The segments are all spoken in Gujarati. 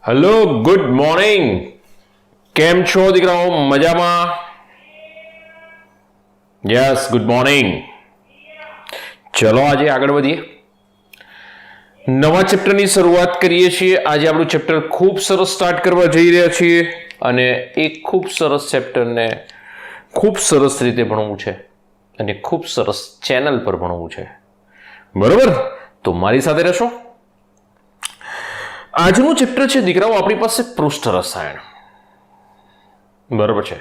Hello, good morning. કેમ છો દીકરાઓ? મજામાં? Yes, good morning. ચલો આજે આગળ વધીએ. નવા ચેપ્ટરની શરૂઆત કરીએ છીએ. આજે આપણું ચેપ્ટર ખૂબ સરસ સ્ટાર્ટ કરવા જઈ રહ્યા છીએ અને એક ખૂબ સરસ ચેપ્ટરને ખૂબ સરસ રીતે ભણવું છે અને ખૂબ સરસ ચેનલ પર ભણવું છે. બરોબર? તો મારી સાથે રહેશો. આજનું ચેપ્ટર છે દીકરાઓ આપણી પાસે પૃષ્ઠ રસાયણ. બરોબર છે?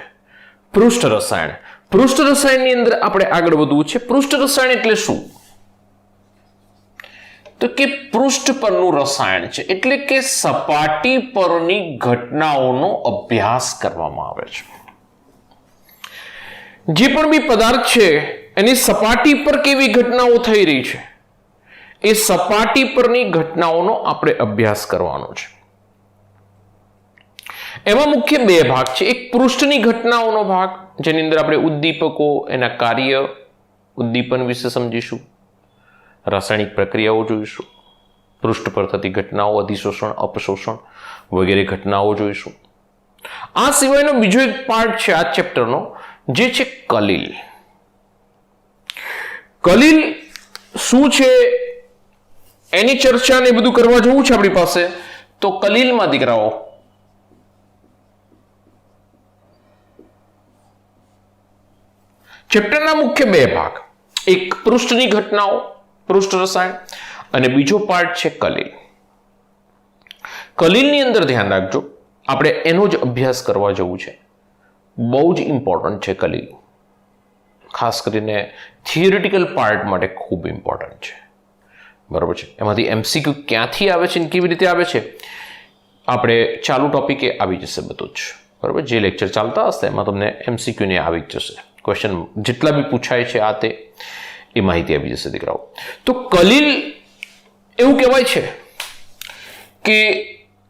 પૃષ્ઠ રસાયણ. પૃષ્ઠ રસાયણની અંદર આપણે આગળ વધવું છે. પૃષ્ઠ રસાયણ એટલે શું? તો કે પૃષ્ઠ પરનું રસાયણ છે, એટલે કે સપાટી પરની ઘટનાઓનો અભ્યાસ કરવામાં આવે છે. જે પણ બી પદાર્થ છે એની સપાટી પર કેવી ઘટનાઓ થઈ રહી છે એ સપાટી પરની ઘટનાઓનો આપણે અભ્યાસ કરવાનો છે. એમાં મુખ્ય બે ભાગ છે. એક પૃષ્ઠની ઘટનાઓનો ભાગ, જેની અંદર આપણે ઉદ્દીપકો, એના કાર્ય, ઉદ્દીપન વિશે સમજીશું, રાસાયણિક પ્રક્રિયાઓ જોઈશું, પૃષ્ઠ પર થતી ઘટનાઓ, અધિશોષણ, અપશોષણ વગેરે ઘટનાઓ જોઈશું. આ સિવાયનો બીજો એક પાર્ટ છે આ ચેપ્ટરનો, જે છે કલીલ. કલીલ શું છે એની ચર્ચા ને બધું કરવા જવું છે આપણી પાસે. તો કલીલમાં દીકરાઓ ચેપ્ટરના મુખ્ય બે ભાગ, એક પૃષ્ઠની ઘટનાઓ, પૃષ્ઠ રસાયણ, અને બીજો પાર્ટ છે કલીલ. કલીલની અંદર ધ્યાન રાખજો, આપણે એનો જ અભ્યાસ કરવા જવું છે. બહુ જ ઇમ્પોર્ટન્ટ છે કલીલ, ખાસ કરીને થિયરિટિકલ પાર્ટ માટે ખૂબ ઇમ્પોર્ટન્ટ છે. બરાબર છે? એમાંથી એમસીક્યુ ક્યાંથી આવે છે અને કેવી રીતે આવે છે આપણે ચાલુ ટોપિકે આવી જશે બધું જ. બરાબર? જે લેક્ચર ચાલતા હશે એમાં તમને એમસીક્યુ ને આવી જ જશે. ક્વેશ્ચન જેટલા બી પૂછાય છે આ તે એ માહિતી આવી જશે દીકરાઓ. તો કલીલ એવું કહેવાય છે કે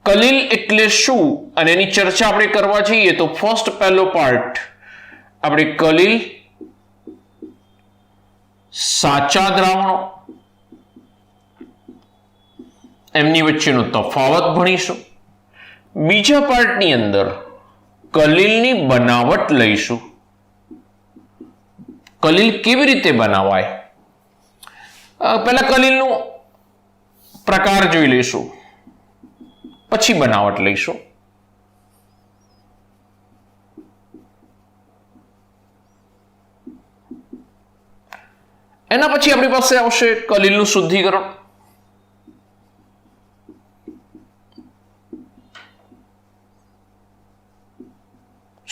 કલીલ એટલે શું અને એની ચર્ચા આપણે કરવા જઈએ તો ફર્સ્ટ પહેલો પાર્ટ આપણે કલીલ, સાચા દ્રાવણો, એમની વચ્ચેનો તફાવત ભણીશું. બીજા પાર્ટની અંદર કલીલની બનાવટ લઈશું. કલીલ કેવી રીતે બનાવાય, પહેલા કલીલનો પ્રકાર જોઈ લઈશું, પછી બનાવટ લઈશું. એના પછી આપણી પાસે આવશે કલીલનું શુદ્ધિકરણ.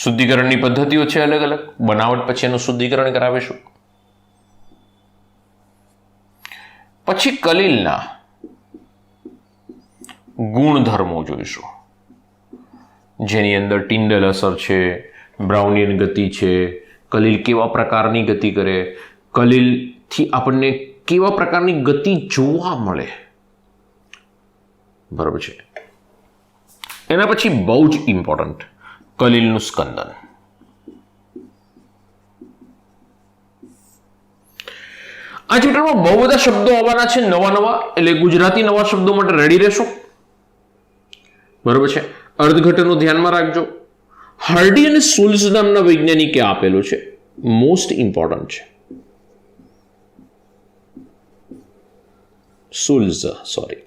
શુદ્ધિકરણની પદ્ધતિઓ છે અલગ અલગ. બનાવટ પછી એનું શુદ્ધિકરણ કરાવીશું. પછી કલીલના ગુણધર્મો જોઈશું, જેની અંદર ટિન્ડલ અસર છે, બ્રાઉનિયન ગતિ છે, કલીલ કેવા પ્રકારની ગતિ કરે, કલીલથી આપણને કેવા પ્રકારની ગતિ જોવા મળે. બરાબર છે? એના પછી બહુ જ ઇમ્પોર્ટન્ટ કલીલનું સ્કંદન. આ ચેપ્ટરમાં બહુ બધા શબ્દો આવવાના છે, નવા, એટલે ગુજરાતી નવા શબ્દો માટે રેડી રહેશો. બરોબર છે? અર્થઘટનનું ધ્યાનમાં રાખજો. હાર્ડી અને સુલ્ઝ નામના વૈજ્ઞાનિકે આપેલું છે, મોસ્ટ ઇમ્પોર્ટન્ટ છે. સુલ્ઝ, સોરી,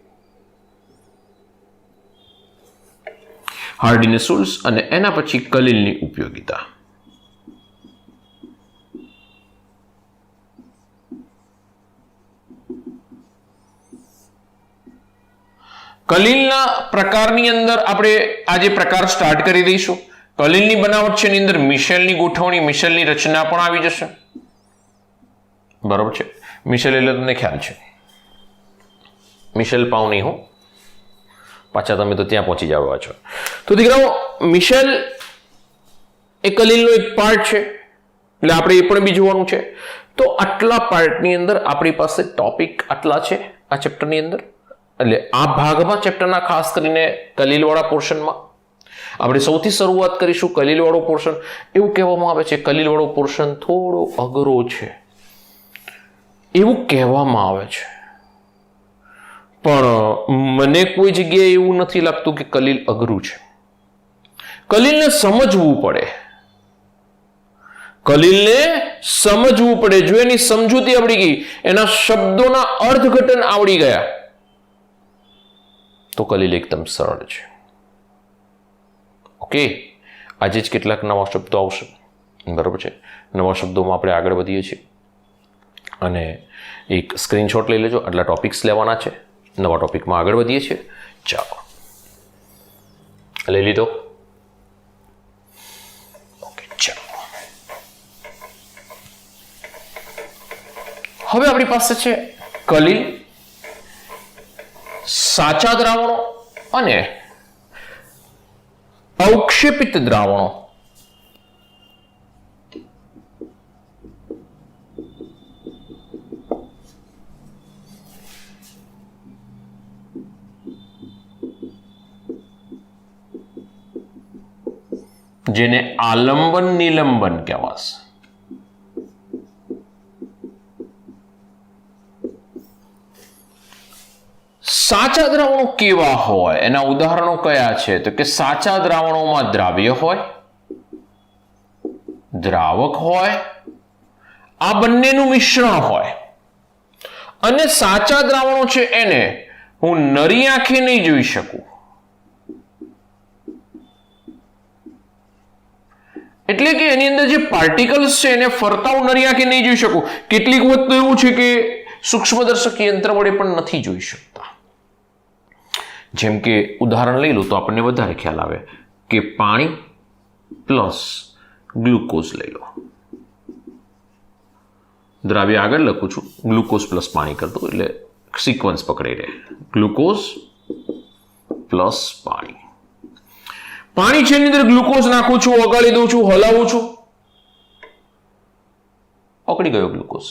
હાર્ડી અને સુલ્ઝ, અને એના પછી કલીલની ઉપયોગિતા. કલીલના પ્રકારની અંદર આપણે આજે પ્રકાર સ્ટાર્ટ કરી દઈશું. કલીલની બનાવટ છે એની અંદર મિશેલની ગોઠવણી, મિશેલની રચના પણ આવી જશે. બરોબર છે? મિશેલ એટલે તમને ખ્યાલ છે, મિશેલ પાઉની હું પાછા તમે તો ત્યાં પહોંચી જવા છો. તો દીકરાઓ મિશેલ એ કલીલનો એક પાર્ટ છે, એટલે આપણે એ પણ બી જોવાનું છે. તો આટલા પાર્ટની અંદર આપણી પાસે ટોપિક આટલા છે આ ચેપ્ટરની અંદર. એટલે આ ભાગમાં ચેપ્ટરના ખાસ કરીને કલીલવાળા પોર્શનમાં આપણે સૌથી શરૂઆત કરીશું. કલીલવાળો પોર્શન, એવું કહેવામાં આવે છે કલીલવાળો પોર્શન થોડો અઘરો છે, એવું કહેવામાં આવે છે. પણ મને કોઈ જગ્યાએ એવું નથી લાગતું કે કલીલ અઘરું છે. કલીલને સમજવું પડે. કલીલને સમજવું પડે. જો એની સમજૂતી આવડી ગઈ, એના શબ્દોના અર્થઘટન આવડી ગયા, તો કલીલ એકદમ સરળ છે. ઓકે, આજે જ કેટલાક નવા શબ્દો આવશે, બરાબર છે. નવા શબ્દોમાં આપણે આગળ વધીએ છીએ અને એક સ્ક્રીનશોટ લઈ લેજો. આટલા ટોપિક્સ લેવાના છે, નવા ટોપિકમાં આગળ વધીએ છીએ. ચાલો, લઈ લીધો? ઓકે, ચાલો. હવે આપણી પાસે છે કલીલ, સાચા દ્રાવણો અને અવક્ષેપિત દ્રાવણો. જેને આલંબન નિલંબન કહેવાશે. સાચા દ્રાવણો કેવા હોય, એના ઉદાહરણો કયા છે? તો કે સાચા દ્રાવણોમાં દ્રાવ્ય હોય, દ્રાવક હોય, આ બંનેનું મિશ્રણ હોય. અને સાચા દ્રાવણો છે એને હું નરી આંખે નહીં જોઈ શકું. એટલે કે એની અંદર જે પાર્ટિકલ્સ છે એને ફરતા હું નરી આંખે નહીં જોઈ શકું. કેટલીક વખત તો એવું છે કે સૂક્ષ્મદર્શક યંત્ર વડે પણ નથી જોઈ શકતા. જેમ કે ઉદાહરણ લઈ લો તો આપણને વધારે ખ્યાલ આવે કે પાણી પ્લસ ગ્લુકોઝ લઈ લો. દ્રાવ્ય આગળ લખું છું, ગ્લુકોઝ પ્લસ પાણી કરતું, એટલે સિક્વન્સ પકડી રહે. ગ્લુકોઝ પ્લસ પાણી. પાણી છે એની અંદર ગ્લુકોઝ નાખું છું, ઓગાળી દઉં છું, હલાવું છું, ઓગળી ગયો ગ્લુકોઝ.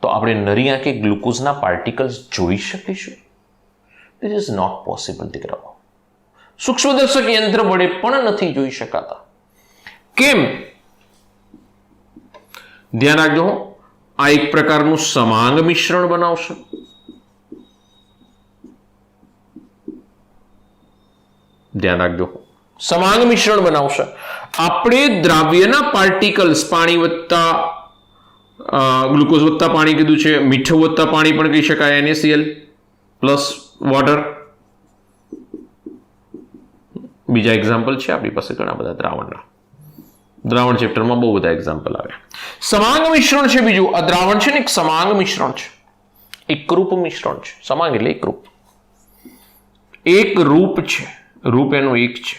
તો આપણે નરી આંખે ગ્લુકોઝના પાર્ટિકલ્સ જોઈ શકીશું? This is not possible દીકરાઓ. સૂક્ષ્મદર્શક યંત્ર વડે પણ નથી જોઈ શકાતા. કેમ? ધ્યાન રાખજો, આ એક પ્રકારનું સમાંગ મિશ્રણ બનાવશે. ધ્યાન રાખજો, સમાંગ મિશ્રણ બનાવશે. આપણે દ્રાવ્યના પાર્ટિકલ્સ, પાણી વત્તા ગ્લુકોઝ વત્તા પાણી કીધું છે, મીઠું વત્તા પાણી પણ કહી શકાય, NaCl પ્લસ વોટર. બીજા એક્ઝામ્પલ છે આપણી પાસે ઘણા બધા દ્રાવણના. દ્રાવણ ચેપ્ટરમાં બહુ બધા એક્ઝામ્પલ આવ્યા. સમાંગ મિશ્રણ છે બીજું. આ દ્રાવણ છે ને એક સમાંગ મિશ્રણ છે, એકરૂપ મિશ્રણ છે. સમાંગ એટલે એકરૂપ, એક રૂપ છે, રૂપ એનું એક છે,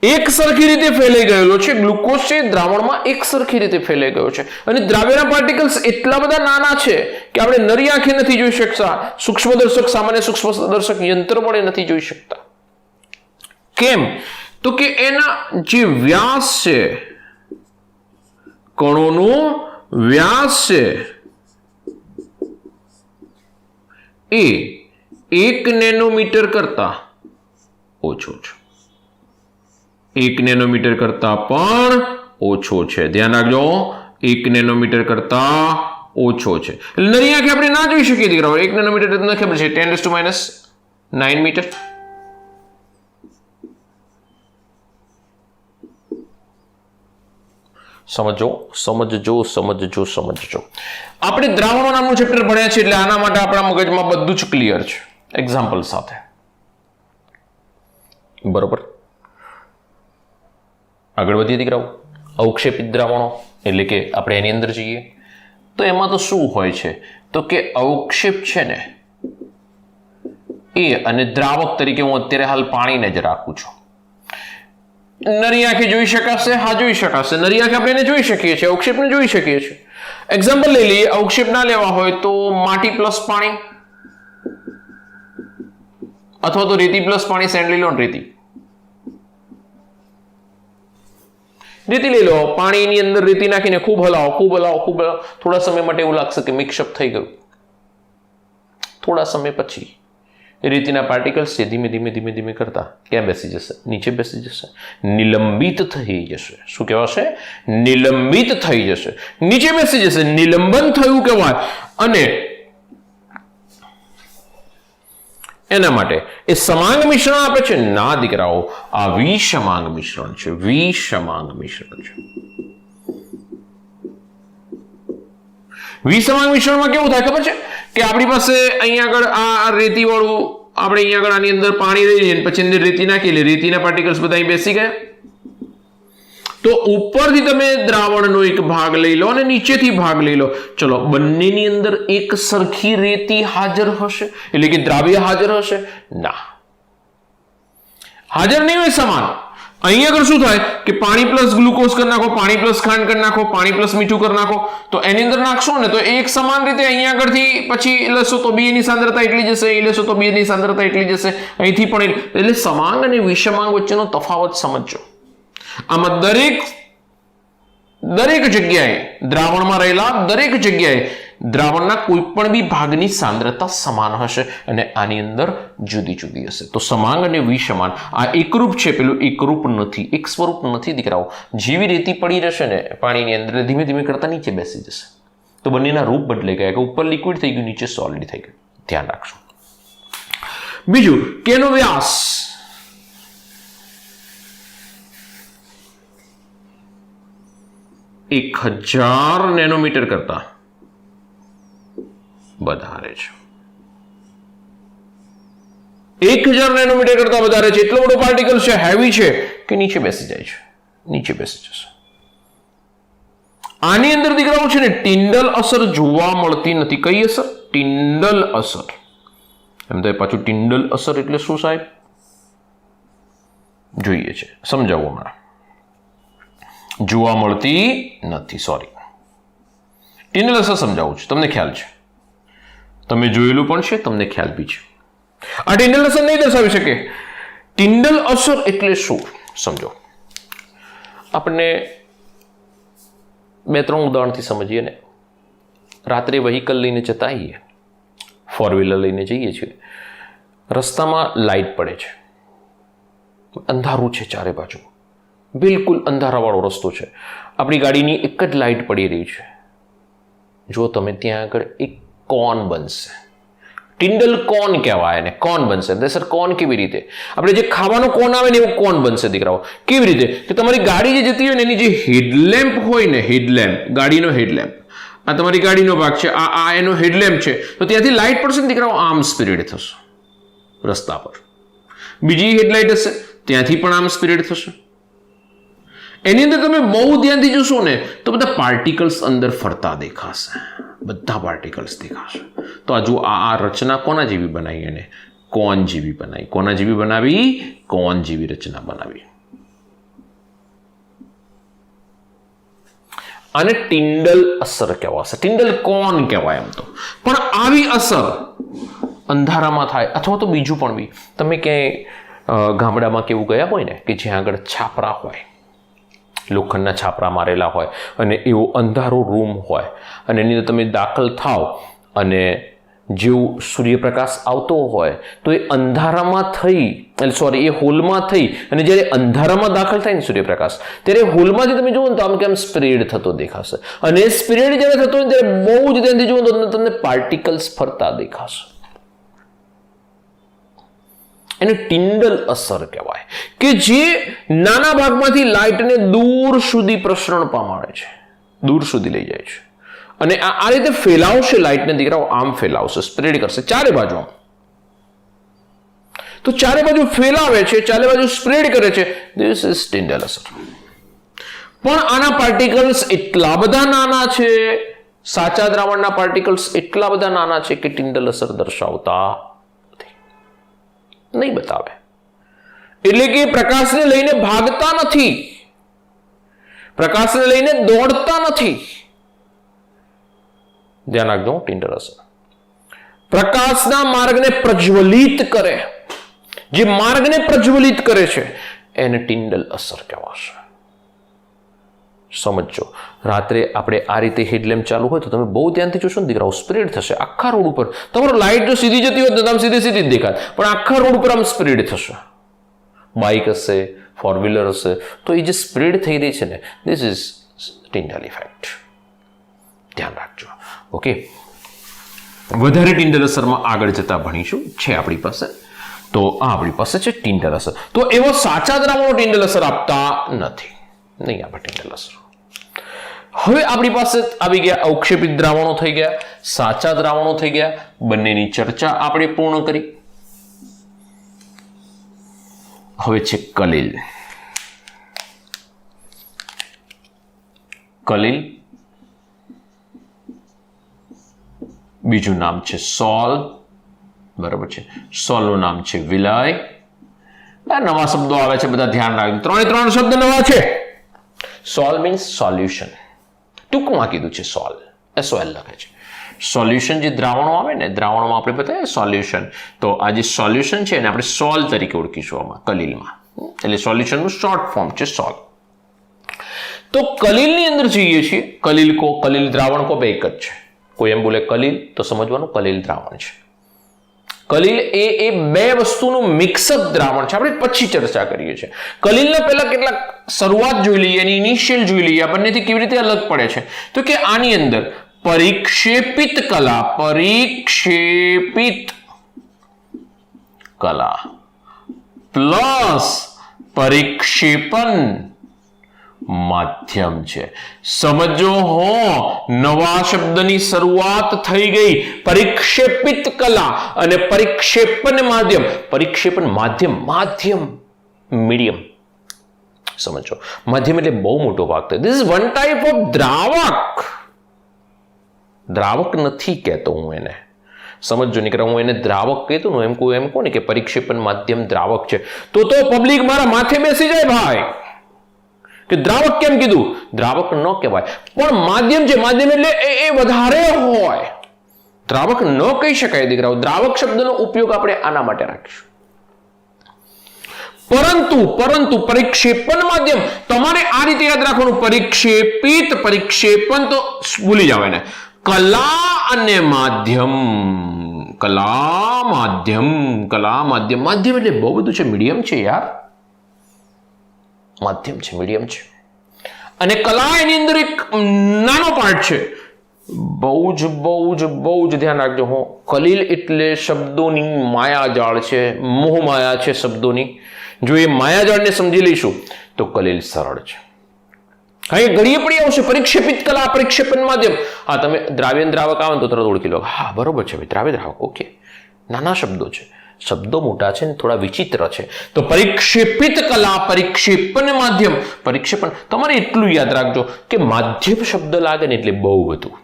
એક સરખી રીતે ફેલાઈ ગયેલો છે. ગ્લુકોઝ છે દ્રાવણમાં એક સરખી રીતે ફેલાઈ ગયો છે. અને દ્રાવ્યના પાર્ટિકલ્સ એટલા બધા નાના છે કે આપણે નરી આંખે નથી જોઈ શકતા. સૂક્ષ્મદર્શક, સામાન્ય સૂક્ષ્મદર્શક યંત્ર વડે નથી જોઈ શકતા. કેમ? તો કે એના જે વ્યાસ છે, કણોનો વ્યાસ છે, એ 1 નેનોમીટર કરતા ઓછો છે. 1 નેનોમીટર કરતા પણ ઓછો છે. ધ્યાન રાખજો, 1 નેનોમીટર કરતા ઓછો છે. એટલે નરી આંખે આપણે ના જોઈ શકીએ દીકરાઓ. 1 નેનોમીટર તમને ખબર છે 10⁻⁹ મીટર. સમજો. આપણે દ્રાવણો નામનું ચેપ્ટર ભણ્યા છે, એટલે આના માટે આપણા મગજમાં બધું જ ક્લિયર છે એક્ઝામ્પલ સાથે. બરોબર, આગળ વધીએ દીકરાઓ. અવક્ષેપિત દ્રાવણો એટલે કે આપણે એની અંદર જઈએ તો એમાં તો શું હોય છે? તો કે અવક્ષેપ છે ને એ, અને દ્રાવક તરીકે હું અત્યારે હાલ પાણીને જ રાખું છું. નરી આંખે જોઈ શકાશે? હા, જોઈ શકાશે. નરી આંખે આપણે એને જોઈ શકીએ છીએ, અવક્ષેપને જોઈ શકીએ છીએ. એક્ઝામ્પલ લઈ લઈએ. અવક્ષેપ ના લેવા હોય તો માટી પ્લસ પાણી, અથવા તો રેતી પ્લસ પાણી. સેન્ડ લઈ લો ને, રેતી લઈ લો. પાણીની અંદર રેતી નાખીને ખૂબ હલાવો. થોડા સમય માટે એવું લાગશે કે મિક્સઅપ થઈ ગયું. થોડા સમય પછી રેતીના પાર્ટિકલ્સ છે ધીમે ધીમે કરતા ક્યાં બેસી જશે? નીચે બેસી જશે, નિલંબિત થઈ જશે. શું કહેવાશે? નિલંબિત થઈ જશે, નીચે બેસી જશે. નિલંબન થયું કહેવાય. અને એના માટે એ સમાંગ મિશ્રણ આપે છે? ના દીકરાઓ, આ વિષમાંગ મિશ્રણ છે, વિષમાંગ મિશ્રણ છે. વિષમાંગ મિશ્રણમાં કેવું થાય ખબર છે કે આપણી પાસે અહીંયા આગળ આ રેતી વાળું, આપણે અહીંયા આગળ આની અંદર પાણી રહી જાય પછી અંદર રેતી નાખી, એટલે રેતીના પાર્ટિકલ્સ બધા અહીં બેસી ગયા. તો ઉપરથી તમે દ્રાવણનો એક ભાગ લઈ લો અને નીચેથી ભાગ લઈ લો. ચલો, બંનેની અંદર એક સરખી રેતી હાજર હશે, એટલે કે દ્રાવ્ય હાજર હશે? ના, હાજર નહીં હોય સમાન. અહીંયા આગળ શું થાય કે પાણી પ્લસ ગ્લુકોઝ કરી નાખો, પાણી પ્લસ ખાંડ કરી નાખો, પાણી પ્લસ મીઠું કરી નાખો, તો એની અંદર નાખશો ને તો એક સમાન રીતે અહીંયા આગળથી પછી લેશો તો બી ની સાંદ્રતા એટલી જશે, અહીં લેશો તો બી ની સાંદ્રતા એટલી જશે, અહીંથી પણ એટલે સમાંગ અને વિષમાંગ વચ્ચેનો તફાવત સમજો. આમાં દરેક જગ્યાએ દ્રાવણમાં રહેલા દરેક જગ્યાએ દ્રાવણના કોઈ પણ બી ભાગની સાંદ્રતા સમાન હશે અને આની અંદર જુદી જુદી હશે. તો સમાંગ અને વિષમાંગ આ એકરૂપ છે, પેલું એકરૂપ નથી, એક સ્વરૂપ નથી દીકરાઓ. જેવી રેતી પડી રહેશે ને પાણીની અંદર ધીમે ધીમે કરતા નીચે બેસી જશે. તો બંનેના રૂપ બદલાઈ ગયા, કે ઉપર લિક્વિડ થઈ ગયું, નીચે સોલિડ થઈ ગયું. ધ્યાન રાખજો. બીજું, કેનો વ્યાસ? એક 1000 નેનોમીટર કરતા વધારે છે. 1000 નેનોમીટર કરતા વધારે છે. એટલો બધો પાર્ટિકલ છે, હેવી છે કે નીચે બેસી જાય છે, નીચે બેસી જશે. આની અંદર દીકરાઓ છે ને ટિન્ડલ અસર જોવા મળતી નથી. કઈ અસર? ટિન્ડલ અસર. એમ તો પાછું ટિન્ડલ અસર એટલે શું સાહેબ? જોઈએ છે, સમજાવો હમણાં. જોવા મળતી નથી, સોરી. ટિન્ડલ અસર સમજાવું છું, તમને ખ્યાલ છે, તમે જોયેલું પણ છે, તમને ખ્યાલ બી છે. આ ટિન્ડલ અસર નહીં દર્શાવી શકે. ટિન્ડલ અસર એટલે શું સમજો. આપણે 2-3 ઉદાહરણથી સમજીએ ને. રાત્રે વ્હીકલ લઈને જતા આવીએ, 4-વ્હીલર લઈને જઈએ છીએ, રસ્તામાં લાઇટ પડે છે, અંધારું છે ચારે બાજુ, બિલકુલ અંધારાવાળો રસ્તો છે, આપણી ગાડીની એક જ લાઇટ પડી રહી છે. જો તમે ત્યાં આગળ એક કોન બનશે, ટિન્ડલ કોન કહેવાય ને, કોન બનશે. સર કોન કેવી રીતે? આપણે જે ખાવાનો કોન આવે ને એવું કોન બનશે દીકરાઓ. કેવી રીતે? કે તમારી ગાડી જે જતી હોય ને એની જે હેડલેમ્પ હોય ને, હેડલેમ્પ, ગાડીનો હેડલેમ્પ, આ તમારી ગાડીનો ભાગ છે, આ એનો હેડલેમ્પ છે, તો ત્યાંથી લાઇટ પડશે ને દીકરાઓ, આમ સ્પીડ થશે રસ્તા પર. બીજી હેડલાઇટ હશે, ત્યાંથી પણ આમ સ્પીડ થશે. એની અંદર તમે બહુ ધ્યાનથી જોશો ને તો બધા પાર્ટિકલ્સ અંદર ફરતા દેખાશે, બધા પાર્ટિકલ્સ દેખાશે. તો આ જો આ રચના કોના જેવી બનાવી? એને કોન જેવી બનાવી. કોના જેવી બનાવી? કોન જેવી રચના બનાવી. આને ટિન્ડલ અસર કહેવાશે, ટિન્ડલ કોન કહેવાય એમ તો. પણ આવી અસર અંધારામાં થાય, અથવા તો બીજું પણ બી. તમે ક્યાંય ગામડામાં કેવું ગયા હોય ને કે જ્યાં આગળ છાપરા હોય, લોખંડના છાપરા મારેલા હોય અને એવો અંધારો રૂમ હોય અને એની અંદર તમે દાખલ થાવ અને જેવું સૂર્યપ્રકાશ આવતો હોય તો એ અંધારામાં થઈ, સોરી, એ હોલમાં થઈ અને જ્યારે અંધારામાં દાખલ થાય ને સૂર્યપ્રકાશ, ત્યારે હોલમાંથી તમે જુઓ ને તો આમ કેમ સ્પ્રેડ થતો દેખાશે. અને એ સ્પ્રેડ જ્યારે થતો હોય ત્યારે બહુ જ ધ્યાનથી જુઓ તો તમને પાર્ટિકલ્સ ફરતા દેખાશે. એને ટિન્ડલ અસર કહેવાય, કે જે નાના ભાગમાંથી લાઇટને દૂર સુધી પ્રસરણ પામાડે છે, દૂર સુધી લઈ જાય છે અને આ રીતે ફેલાવશે લાઇટને દીકરાઓ, આમ ફેલાવશે, સ્પ્રેડ કરશે ચારે બાજુ. તો ચારે બાજુ ફેલાવે છે, ચારે બાજુ સ્પ્રેડ કરે છે, ધીસ ઇઝ ટિન્ડલ અસર. પણ આના પાર્ટિકલ્સ એટલા બધા નાના છે, સાચા દ્રાવણના પાર્ટિકલ્સ એટલા બધા નાના છે કે ટિન્ડલ અસર દર્શાવતા નહીં બતાવે. એટલે કે પ્રકાશને લઈને ભાગતા નથી, પ્રકાશને લઈને દોડતા નથી. ધ્યાન રાખજો, ટિન્ડલ અસર પ્રકાશના માર્ગને પ્રજ્વલિત કરે, જે માર્ગને પ્રજ્વલિત કરે છે એને ટિન્ડલ અસર કહેવાશે. સમજો, રાત્રે આપણે આ રીતે હેડલેમ્પ ચાલુ હોય તો તમે બહુ ધ્યાનથી જોશો ને દીકરાઓ, સ્પ્રેડ થશે આખા રોડ ઉપર. તમારો લાઇટ જો સીધી જતી હોય તો આમ સીધી સીધી જ દેખાય, પણ આખા રોડ ઉપર આમ સ્પ્રેડ થશે. બાઇક હશે, 4-વ્હીલર હશે, તો એ જે સ્પ્રેડ થઈ રહી છે ને, ધીસ ઇઝ ટિન્ડલ ઇફેક્ટ. ધ્યાન રાખજો. ઓકે, વધારે ટિન્ડલ અસરમાં આગળ જતા ભણીશું, છે આપણી પાસે. તો આ આપણી પાસે છે ટિન્ડલ અસર. તો એવો સાચા દ્રાવણો ટિન્ડલ અસર આપતા નથી, નહીં આપે ટિન્ડલ અસર. હવે આપણી પાસે આવી ગયા અવક્ષેપિત દ્રાવણો થઈ ગયા, સાચા દ્રાવણો થઈ ગયા. બંનેની ચર્ચા આપણે પૂર્ણ કરી. હવે છે કલીલ. કલીલ, બીજું નામ છે સોલ, બરાબર છે. સોલનું નામ છે વિલય. આ નવા શબ્દો આવે છે, બધા ધ્યાન રાખજો. 3 શબ્દ નવા છે. સોલ મીન્સ સોલ્યુશન, ટૂંકમાં કીધું છે સોલ, SOL લખે છે. સોલ્યુશન જે દ્રાવણો આવે ને, દ્રાવણોમાં આપણે બતાવીએ સોલ્યુશન, તો આ જે સોલ્યુશન છે એને આપણે સોલ તરીકે ઓળખીશું આમાં કલીલમાં. એટલે સોલ્યુશનનું શોર્ટ ફોર્મ છે સોલ. તો કલીલની અંદર જોઈએ છીએ, કલીલ દ્રાવણ કો બે એક જ છે. કોઈ એમ બોલે કલીલ તો સમજવાનું કલીલ દ્રાવણ છે. કલીલ એ બે વસ્તુનું મિક્સઅપ દ્રાવણ છે. આપણે પછી ચર્ચા કરીએ છીએ. કલીલના પહેલા કેટલાક શરૂઆત જોઈ લઈએ, એની ઇનિશિયલ જોઈ લઈએ. આ બંનેથી કેવી રીતે અલગ પડે છે, તો કે આની અંદર પરિક્ષેપિત કલા પ્લસ પરિક્ષેપણ માધ્યમ છે. સમજો હો, નવા શબ્દની શરૂઆત થઈ ગઈ. પરિક્ષેપિત કલા અને પરિક્ષેપણ માધ્યમ. પરિક્ષેપણ માધ્યમ, મીડિયમ. સમજો, માધ્યમ એટલે બહુ મોટો ભાગ થાય. This is one type of દ્રાવક. દ્રાવક નથી કહેતો હું એને, સમજો નીકળે. હું એને દ્રાવક કહેતો ને એમ કહું ને કે પરિક્ષેપણ માધ્યમ દ્રાવક છે, તો પબ્લિક મારા માથે બેસી જાય ભાઈ કે દ્રાવક કેમ કીધું. દ્રાવક ન કહેવાય, પણ માધ્યમ છે. માધ્યમ એટલે એ વધારે હોય. દ્રાવક ન કહી શકાય દીકરાઓ. દ્રાવક શબ્દનો ઉપયોગ આપણે આના માટે રાખીશું. પરંતુ પરિક્ષેપણ માધ્યમ તમારે આ રીતે યાદ રાખવાનું. પરિક્ષેપિત, પરિક્ષેપણ તો ભૂલી જાવ એને. કલા અને માધ્યમ, માધ્યમ એટલે બહુ બધું છે. મીડિયમ છે યાર, માધ્યમ છે, મીડિયમ છે. અને કલા એની અંદર એક નાનો પાર્ટ છે. બહુ જ ધ્યાન રાખજો હો. કલીલ એટલે શબ્દોની માયાજાળ છે, મોહ માયા છે શબ્દોની. જો એ માયાજાળને સમજી લઈશું તો કલીલ સરળ છે. અહીં ઘડીએ પડી આવશે પરિક્ષેપિત કલા, પરિક્ષેપણ માધ્યમ. હા, તમે દ્રાવ્ય દ્રાવક આવે તો તરત ઓળખી લો. હા, બરોબર છે ભાઈ, દ્રાવ્ય દ્રાવક, ઓકે. નાના શબ્દો છે, શબ્દો મોટા છે ને થોડા વિચિત્ર છે. તો પરિક્ષેપિત કલા, પરિક્ષેપણ માધ્યમ. પરિક્ષેપણ તમારે એટલું યાદ રાખજો કે માધ્યમ શબ્દ લાગે ને એટલે બહુ બધું,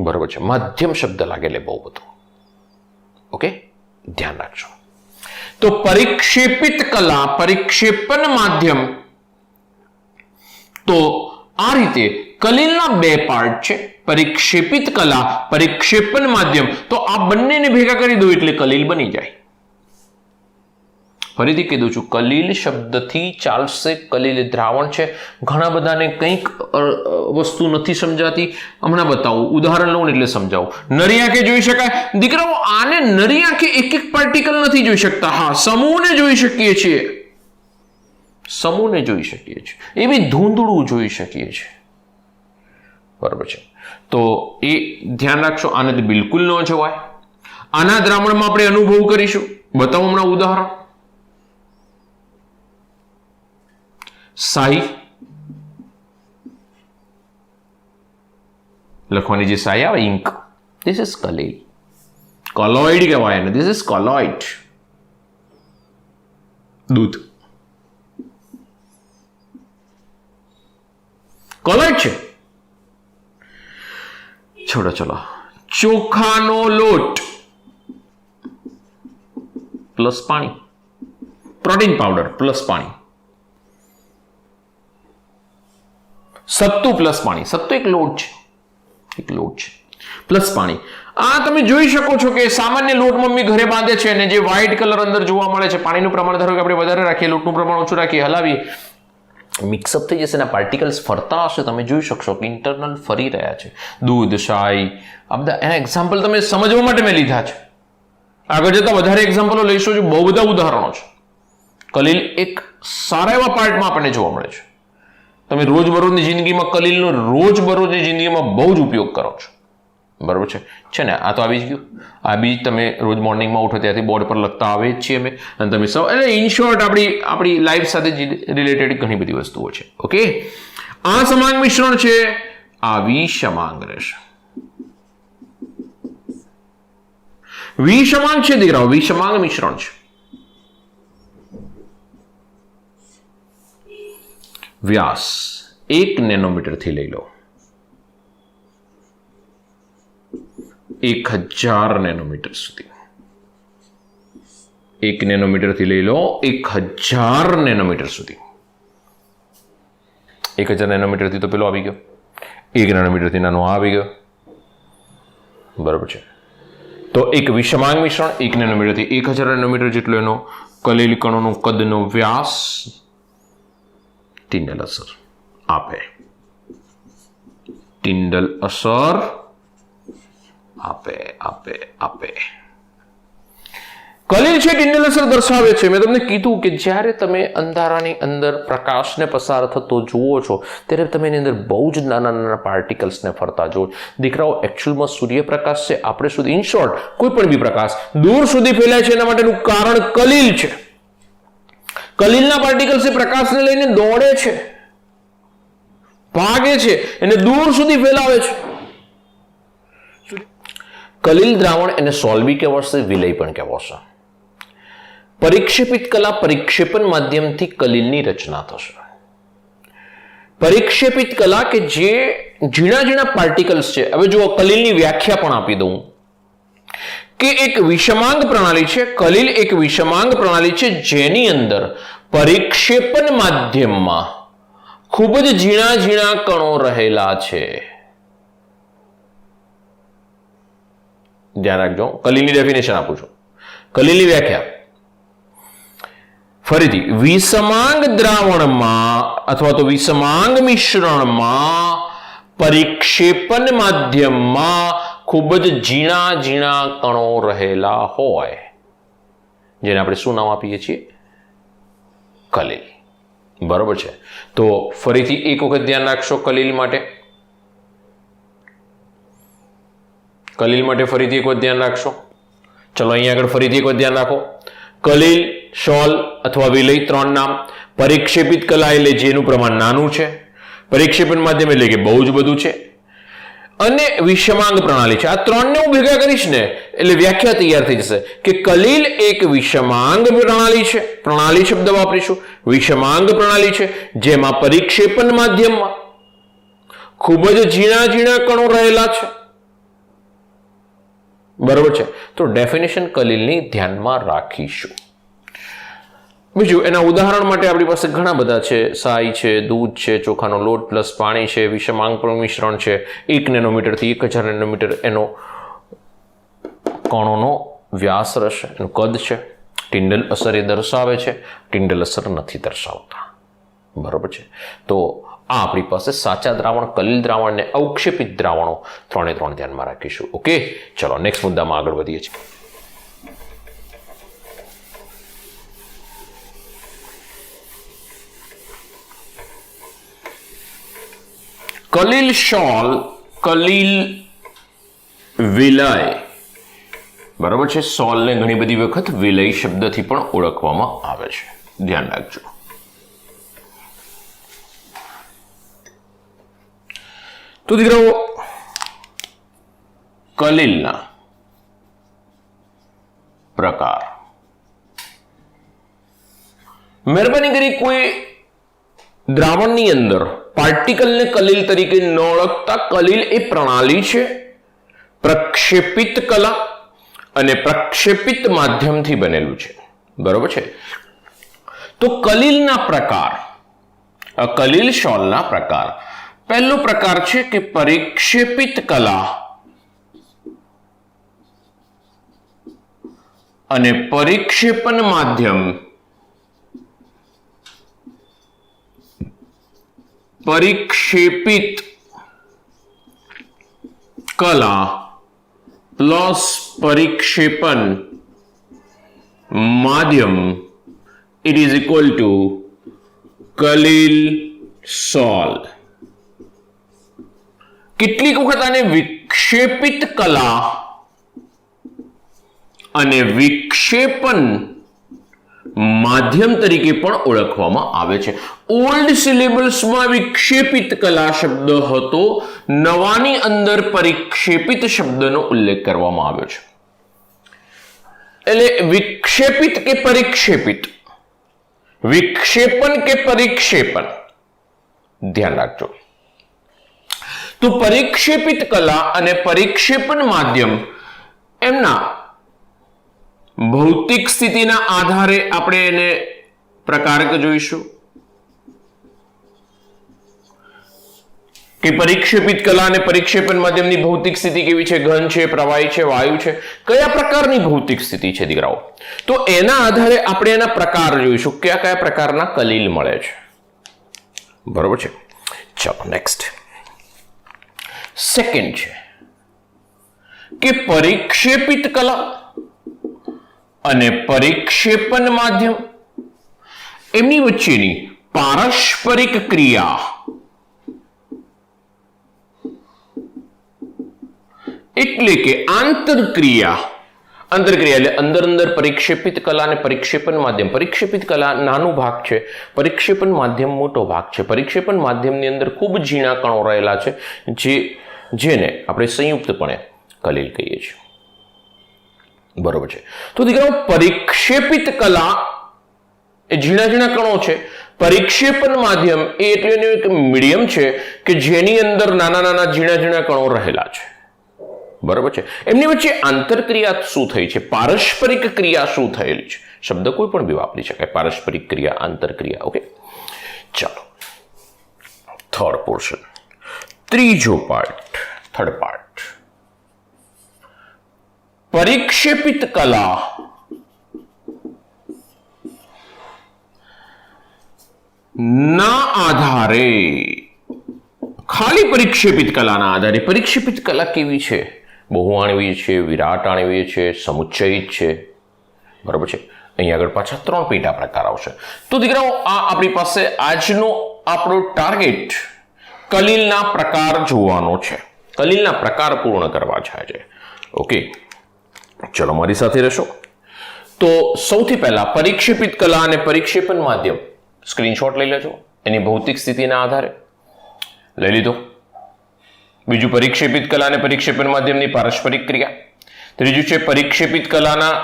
બરોબર છે. માધ્યમ શબ્દ લાગે એટલે બહુ બધું, ઓકે, ધ્યાન રાખજો. તો પરિક્ષેપિત કલા, પરિક્ષેપણ માધ્યમ. તો આ રીતે કલીલના બે પાર્ટ છે, પરિક્ષેપિત કલા, પરિક્ષેપણ માધ્યમ. તો આ બંનેને ભેગા કરી દો એટલે કલીલ બની જાય. ફરીથી કહી દઉં છું, કલીલ શબ્દથી ચાલશે. કલીલ દ્રાવણ છે. ઘણા બધાને કંઈક વસ્તુ નથી સમજાતી, હમણાં બતાવું, ઉદાહરણ લઉં એટલે સમજાવું. નરી આંખે જોઈ શકાય દીકરાઓ. આને નરી આંખે એક પાર્ટિકલ નથી જોઈ શકતા. હા, સમૂહને જોઈ શકીએ છીએ, એવી ધૂંધળું જોઈ શકીએ છીએ, બરાબર છે. તો એ ધ્યાન રાખશો. આને બિલકુલ ન જોવાય. આના દ્રાવણમાં આપણે અનુભવ કરીશું. બતાવું હમણાં ઉદાહરણ. શાહી લખવાની જે શાહી આવે, ઇંક, ધીસ ઇઝ કલીલ. કોલોઇડ કહેવાય એને, ધીસ ઇઝ કોલોઇડ. દૂધ કોલોઇડ છે. છોડો, ચલો. ચોખાનો લોટ પ્લસ પાણી, પ્રોટીન પાવડર પ્લસ પાણી, સત્તુ પ્લસ પાણી. સત્તુ એક લોટ છે, પ્લસ પાણી. આ તમે જોઈ શકો છો કે સામાન્ય લોટ મમ્મી ઘરે બાંધે છે અને જે વ્હાઇટ કલર અંદર જોવા મળે છે, પાણીનું પ્રમાણ ધારો કે આપણે વધારે રાખીએ, લોટનું પ્રમાણ ઓછું રાખીએ, હલાવીએ, મિક્સઅપ થઈ જશે. એના પાર્ટિકલ્સ ફરતા હશે, તમે જોઈ શકશો કે ઇન્ટરનલ ફરી રહ્યા છે. દૂધ, શાહી, આ બધા એના એક્ઝામ્પલ તમે સમજવા માટે મેં લીધા છે. આગળ જતા વધારે એક્ઝામ્પલો લઈશું. બહુ બધા ઉદાહરણો છે. કલીલ એક સારા એવા પાર્ટમાં આપણને જોવા મળે છે. તમે રોજબરોજની જિંદગીમાં કલીલનો બહુ જ ઉપયોગ કરો છો. બરાબર છે ને? આ તો આવી જ ગયું. આ બી તમે રોજ મોર્નિંગમાં ઉઠો ત્યાંથી બોર્ડ પર લખતા આવે જ છીએ અમે, અને તમે સૌ એટલે ઇન શોર્ટ આપણી લાઈફ સાથે રિલેટેડ ઘણી બધી વસ્તુઓ છે. ઓકે, આ સમાંગ મિશ્રણ છે, આ વિષમાંગ રહેશે. વિષમાંગ છે દીકરાઓ, વિષમાંગ મિશ્રણ છે. વ્યાસ 1 નેનોમીટર થી લઈ લો 1000 નેનોમીટર સુધી. 1 નેનોમીટર થી લઈ લો 1000 નેનોમીટર સુધી. 1000 નેનોમીટર થી તો પેલો આવી ગયો, 1 નેનોમીટર થી નાનો આવી ગયો. બરાબર છે. તો એક વિષમાંગ મિશ્રણ 1 નેનોમીટર થી 1000 નેનોમીટર જેટલો એનો કલીલ કણોનો કદનો વ્યાસ ટિન્ડલ અસર આપે. ટિન્ડલ અસર આપે. કલીલ છે ટિન્ડલ અસર દર્શાવે છે. મેં તમને કીધું કે જ્યારે તમે અંધારાની અંદર પ્રકાશને પસાર થતો જુઓ છો ત્યારે તમે એની અંદર બહુ જ નાના નાના પાર્ટિકલ્સને ફરતા જુઓ. દીકરાઓ, એકચ્યુઅલમાં સૂર્યપ્રકાશ છે આપણે સુધી, ઇન શોર્ટ કોઈ પણ બી પ્રકાશ દૂર સુધી ફેલાય છે એના માટેનું કારણ કલીલ છે. કલીલના પાર્ટિકલ્સ એ પ્રકાશને લઈને દોડે છે, ભાગે છે, એને દૂર સુધી ફેલાવે છે. કલીલ દ્રાવણ એને સોલ્બી કહેવાશે, વિલય પણ કહેવાશે. પરિક્ષેપિત કલા પરિક્ષેપણ માધ્યમથી કલીલની રચના થશે. પરિક્ષેપિત કલા કે જે ઝીણા ઝીણા પાર્ટિકલ્સ છે. હવે જો કલીલની વ્યાખ્યા પણ આપી દઉં કે એક વિષમાંગ પ્રણાલી છે. કલીલ એક વિષમાંગ પ્રણાલી છે જેની અંદર પરિક્ષેપણ માધ્યમમાં ખૂબ જ ઝીણા ઝીણા કણો રહેલા છે. ધ્યાન રાખજો, કલીલની ડેફિનેશન આપું છું, કલીલની વ્યાખ્યા ફરીથી. વિષમાંગ દ્રાવણમાં અથવા તો વિષમાંગ મિશ્રણમાં પરિક્ષેપણ માધ્યમમાં ખૂબ જ ઝીણા ઝીણા કણો રહેલા હોય જેને આપણે શું નામ આપીએ છીએ? કલીલ. બરોબર છે. તો ફરીથી એક વખત ધ્યાન રાખશો કલીલ માટે. કલીલ માટે ફરીથી એક વખત ધ્યાન રાખશો. ચલો અહીંયા આગળ ફરીથી એક વખત ધ્યાન રાખો. કલીલ, શોલ અથવા વિલય 3 નામ. પરિક્ષેપિત કલા એટલે જેનું પ્રમાણ નાનું છે. પરિક્ષેપણ માધ્યમ એટલે કે બહુ જ બધું છે. અને વિષમાંગ પ્રણાલી છે. આ 3 ને હું ભેગા કરીશ ને એટલે વ્યાખ્યા તૈયાર થઈ જશે કે કલીલ એક વિષમાંગ પ્રણાલી છે. પ્રણાલી શબ્દ વાપરીશું. વિષમાંગ પ્રણાલી છે જેમાં પરિક્ષેપણ માધ્યમમાં ખૂબ જ ઝીણા ઝીણા કણો રહેલા છે. બરોબર છે. તો ડેફિનેશન કલીલની ધ્યાનમાં રાખીશું. બીજું, એના ઉદાહરણ માટે આપણી પાસે ઘણા બધા છે. સાઈ છે, દૂધ છે, ચોખાનો લોટ પ્લસ પાણી છે, વિષમાંગ મિશ્રણ છે. 1 નેનોમીટરથી 1000 નેનોમીટર એનો કણોનો વ્યાસ રહેશે, એનું કદ છે. ટિન્ડલ અસર એ દર્શાવે છે, ટિન્ડલ અસર નથી દર્શાવતા. બરોબર છે. તો આ આપણી પાસે સાચા દ્રાવણ, કલીલ દ્રાવણ અને અવક્ષેપિત દ્રાવણો 3 ધ્યાનમાં રાખીશું. ઓકે, ચલો નેક્સ્ટ મુદ્દામાં આગળ વધીએ છીએ. કલીલ શોલ, કલીલ વિલય. બરાબર છે. સોલને ઘણી બધી વખત વિલય શબ્દથી પણ ઓળખવામાં આવે છે. ધ્યાન રાખજો. તો દીકરાઓ, કલીલના પ્રકાર. મહેરબાની કરી કોઈ દ્રાવણની અંદર પાર્ટિકલને કલીલ તરીકે ન ઓળખતા. કલીલ એ પ્રણાલી છે, પ્રક્ષેપિત કલા અને પ્રક્ષેપિત માધ્યમથી બનેલું છે. બરોબર છે. તો કલીલના પ્રકાર, કલીલ શોલના પ્રકાર. પહેલો પ્રકાર છે કે પરિક્ષેપિત કલા અને પરિક્ષેપણ માધ્યમ. પરિક્ષેપિત કલા પ્લસ પરિક્ષેપણ માધ્યમ it is equal to કલીલ સોલ. કેટલીક વખત આને વિક્ષેપિત કલા અને વિક્ષેપન માધ્યમ તરીકે પણ ઓળખવામાં આવે છે. ઓલ્ડ સિલેબસમાં વિક્ષેપિત કલા શબ્દ હતો, નવાની અંદર પરિક્ષેપિત શબ્દનો ઉલ્લેખ કરવામાં આવ્યો છે. એટલે વિક્ષેપિત કે પરિક્ષેપિત, વિક્ષેપન કે પરિક્ષેપન, ધ્યાન રાખજો. તો પરિક્ષેપિત કલા અને પરિક્ષેપન માધ્યમ એમના ભૌતિક સ્થિતિના આધારે આપણે એને પ્રકાર જોઈશું કે પરિક્ષેપિત કલા અને પરિક્ષેપન માધ્યમની ભૌતિક સ્થિતિ કેવી છે, ઘન છે, પ્રવાહી છે, વાયુ છે, કયા પ્રકારની ભૌતિક સ્થિતિ છે દીકરાઓ. તો એના આધારે આપણે એના પ્રકાર જોઈશું, કયા કયા પ્રકારના કલીલ મળે છે. બરોબર છે. ચલો નેક્સ્ટ. સેકન્ડ છે કે પરિક્ષેપિત કલા અને પરિક્ષેપન માધ્યમ એમની વચ્ચેની પારસ્પરિક ક્રિયા એટલે કે આંતરક્રિયા. આંતરક્રિયા એટલે અંદર અંદર પરિક્ષેપિત કલા અને પરિક્ષેપન માધ્યમ. પરિક્ષેપિત કલા નાનો ભાગ છે, પરિક્ષેપન માધ્યમ મોટો ભાગ છે. પરિક્ષેપન માધ્યમની અંદર ખૂબ ઝીણા કણો રહેલા છે, જેને આપણે સંયુક્તપણે કલીલ કહીએ છીએ. બરોબર છે. તો દીકરાઓ પરિક્ષેપિત કલા એ ઝીણા ઝીણા કણો છે, પરિક્ષેપન માધ્યમ એ એટલે એક મીડિયમ છે કે જેની અંદર નાના નાના ઝીણા ઝીણા કણો રહેલા છે. બરોબર છે. એમની વચ્ચે આંતરક્રિયા શું થઈ છે, પારસ્પરિક ક્રિયા શું થયેલી છે. શબ્દ કોઈ પણ બી વાપરી શકાય, પારસ્પરિક ક્રિયા, આંતરક્રિયા. ઓકે, ચાલો થર્ડ પોર્શન, ત્રીજો પાર્ટ, થર્ડ પાર્ટ. પરિક્ષેપિત કલા ના આધારે, ખાલી પરિક્ષેપિત કલાના આધારે, પરિક્ષેપિત કલા કેવી છે, બહુઆણ્વીય છે, વિરાટાણ્વીય છે, સમુચ્ચયિત છે. બરોબર છે. અહીંયા આગળ પાછા 3 પેટા પ્રકાર આવશે. તો દીકરાઓ આ આપણી પાસે આજનો આપણો ટાર્ગેટ કલીલના પ્રકાર જોવાનો છે, કલીલના પ્રકાર પૂર્ણ કરવા છે. ઓકે, ચલો મારી સાથે રહેશો. તો સૌથી પહેલા પરિક્ષેપિત કલા અને પરિક્ષેપન માધ્યમ સ્ક્રીનશોટ લઈ લેજો એની ભૌતિક સ્થિતિના આધારે. લઈ લીધો. બીજું પરિક્ષેપિત કલા અને પરિક્ષેપન માધ્યમની પારસ્પરિક ક્રિયા. ત્રીજું છે પરિક્ષેપિત કલાના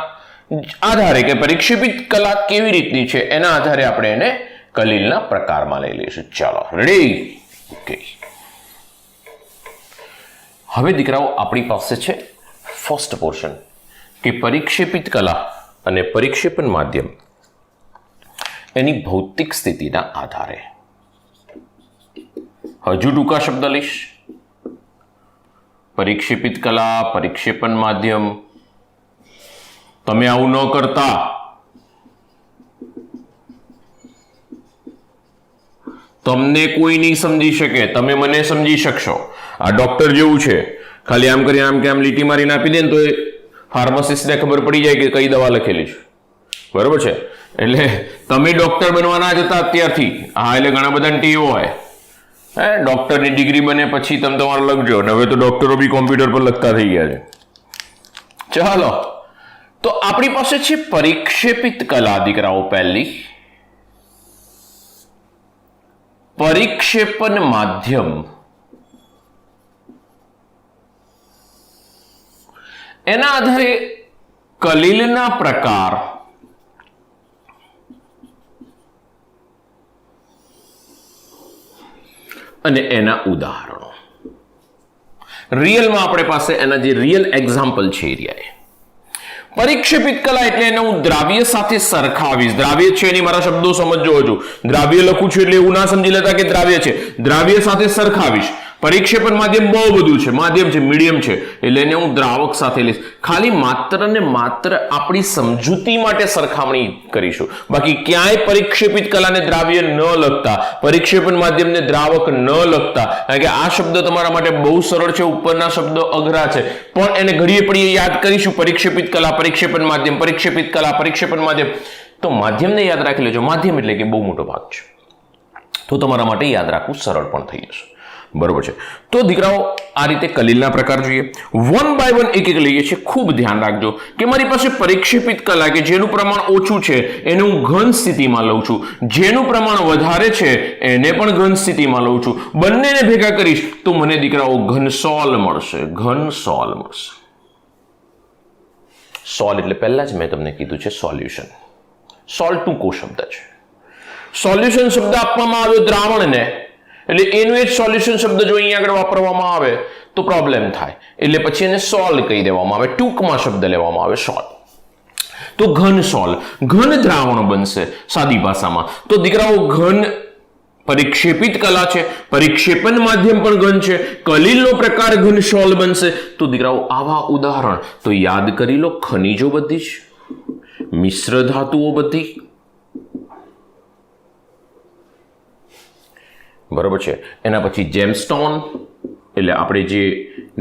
આધારે કે પરિક્ષેપિત કલા કેવી રીતની છે એના આધારે આપણે એને કલીલના પ્રકારમાં લઈ લઈશું. ચાલો રેડી. ઓકે, હવે દીકરાઓ આપણી પાસે છે ફર્સ્ટ પોર્શન કે પરિક્ષેપિત કલા અને પરિક્ષેપન માધ્યમ એની ભૌતિક સ્થિતિના આધારે. હજુ ટૂંકા શબ્દ લઈશ. પરિક્ષેપિત કલા, પરિક્ષેપન માધ્યમ. તમે આવું ન કરતા. તમને કોઈ નહીં સમજી શકે, તમે મને સમજી શકશો. આ ડોક્ટર જેવું છે, ખાલી આમ કરી આમ કે આમ લીટી મારીને આપી દે ને તો એ ફાર્માસિસ્ટને ખબર પડી જાય કે કઈ દવા લખેલી છે. બરોબર છે. એટલે તમે ડોક્ટર બનવાના જતા અત્યારથી. હા, એટલે ઘણા બધા ટીઓ હોય, ડોક્ટરની ડિગ્રી બને પછી તમે તમારે લખજો. હવે તો ડોક્ટરો બી કોમ્પ્યુટર પર લખતા થઈ ગયા છે. ચાલો, તો આપણી પાસે છે પરિક્ષેપિત કલા દીકરાઓ પહેલી, પરિક્ષેપન માધ્યમ. એના આધારે કલીલના પ્રકાર અને એના ઉદાહરણો. રિયલમાં આપણે પાસે એના જે રિયલ એક્ઝામ્પલ છે એરિયા. પરિક્ષેપિત કલા એટલે એને હું દ્રાવ્ય સાથે સરખાવીશ. દ્રાવ્ય છે એની મારા શબ્દો સમજો હજુ. દ્રાવ્ય લખું છું એટલે એવું ના સમજી લેતા કે દ્રાવ્ય છે. દ્રાવ્ય સાથે સરખાવીશ. પરિક્ષેપન માધ્યમ બહુ બધું છે, માધ્યમ છે, મીડિયમ છે, એટલે એને હું દ્રાવક સાથે લઈશ. ખાલી માત્ર ને માત્ર આપણી સમજૂતી માટે સરખામણી કરીશું. બાકી ક્યાંય પરિક્ષેપિત કલાને દ્રાવ્ય ન લખતા, પરિક્ષેપન માધ્યમને દ્રાવક ન લખતા. કારણ કે આ શબ્દ તમારા માટે બહુ સરળ છે, ઉપરના શબ્દો અઘરા છે, પણ એને ઘડીએ પડીએ યાદ કરીશું. પરિક્ષેપિત કલા, પરિક્ષેપન માધ્યમ, પરિક્ષેપિત કલા, પરિક્ષેપન માધ્યમ. તો માધ્યમને યાદ રાખી લેજો. માધ્યમ એટલે કે બહુ મોટો ભાગ છે, તો તમારા માટે યાદ રાખવું સરળ પણ થઈ જશે. બરોબર છે. તો દીકરાઓ આ રીતે કલીલના પ્રકાર જોઈએ. 1 by 1 એક એક લઈએ છીએ. ખૂબ ધ્યાન રાખજો કે મારી પાસે પરિક્ષેપિત કલા કે જેનું પ્રમાણ ઓછું છે એને હું ઘન સ્થિતિમાં લઉં છું, જેનું પ્રમાણ વધારે છે એને પણ ઘન સ્થિતિમાં લઉં છું. બંનેને ભેગા કરીશ તો મને દીકરાઓ ઘનસોલ મળશે. ઘનસોલ મળશે. સોલ એટલે પહેલા જ મેં તમને કીધું છે સોલ્યુશન. સોલ ટૂંકો શબ્દ છે. સોલ્યુશન શબ્દ આપવામાં આવ્યો દ્રાવણને એટલે એનું એ સોલ્યુશન શબ્દ જો અહીંયા આગળ વાપરવામાં આવે તો પ્રોબ્લેમ થાય, એટલે પછી એને સોલ કહી દેવામાં આવે, ટૂંકમાં શબ્દ લેવામાં આવે સોલ. તો ઘન સોલ, ઘન દ્રાવણ બનશે સાદી ભાષામાં. તો દીકરાઓ ઘન પરિક્ષેપિત કલા છે, પરિક્ષેપણ માધ્યમ પણ ઘન છે, કલીલનો પ્રકાર ઘન સોલ બનશે. તો દીકરાઓ આવા ઉદાહરણ તો યાદ કરી લો. ખનિજો બધી જ, મિશ્ર ધાતુઓ બધી, બરોબર છે. એના પછી જેમસ્ટોન એટલે આપણે જે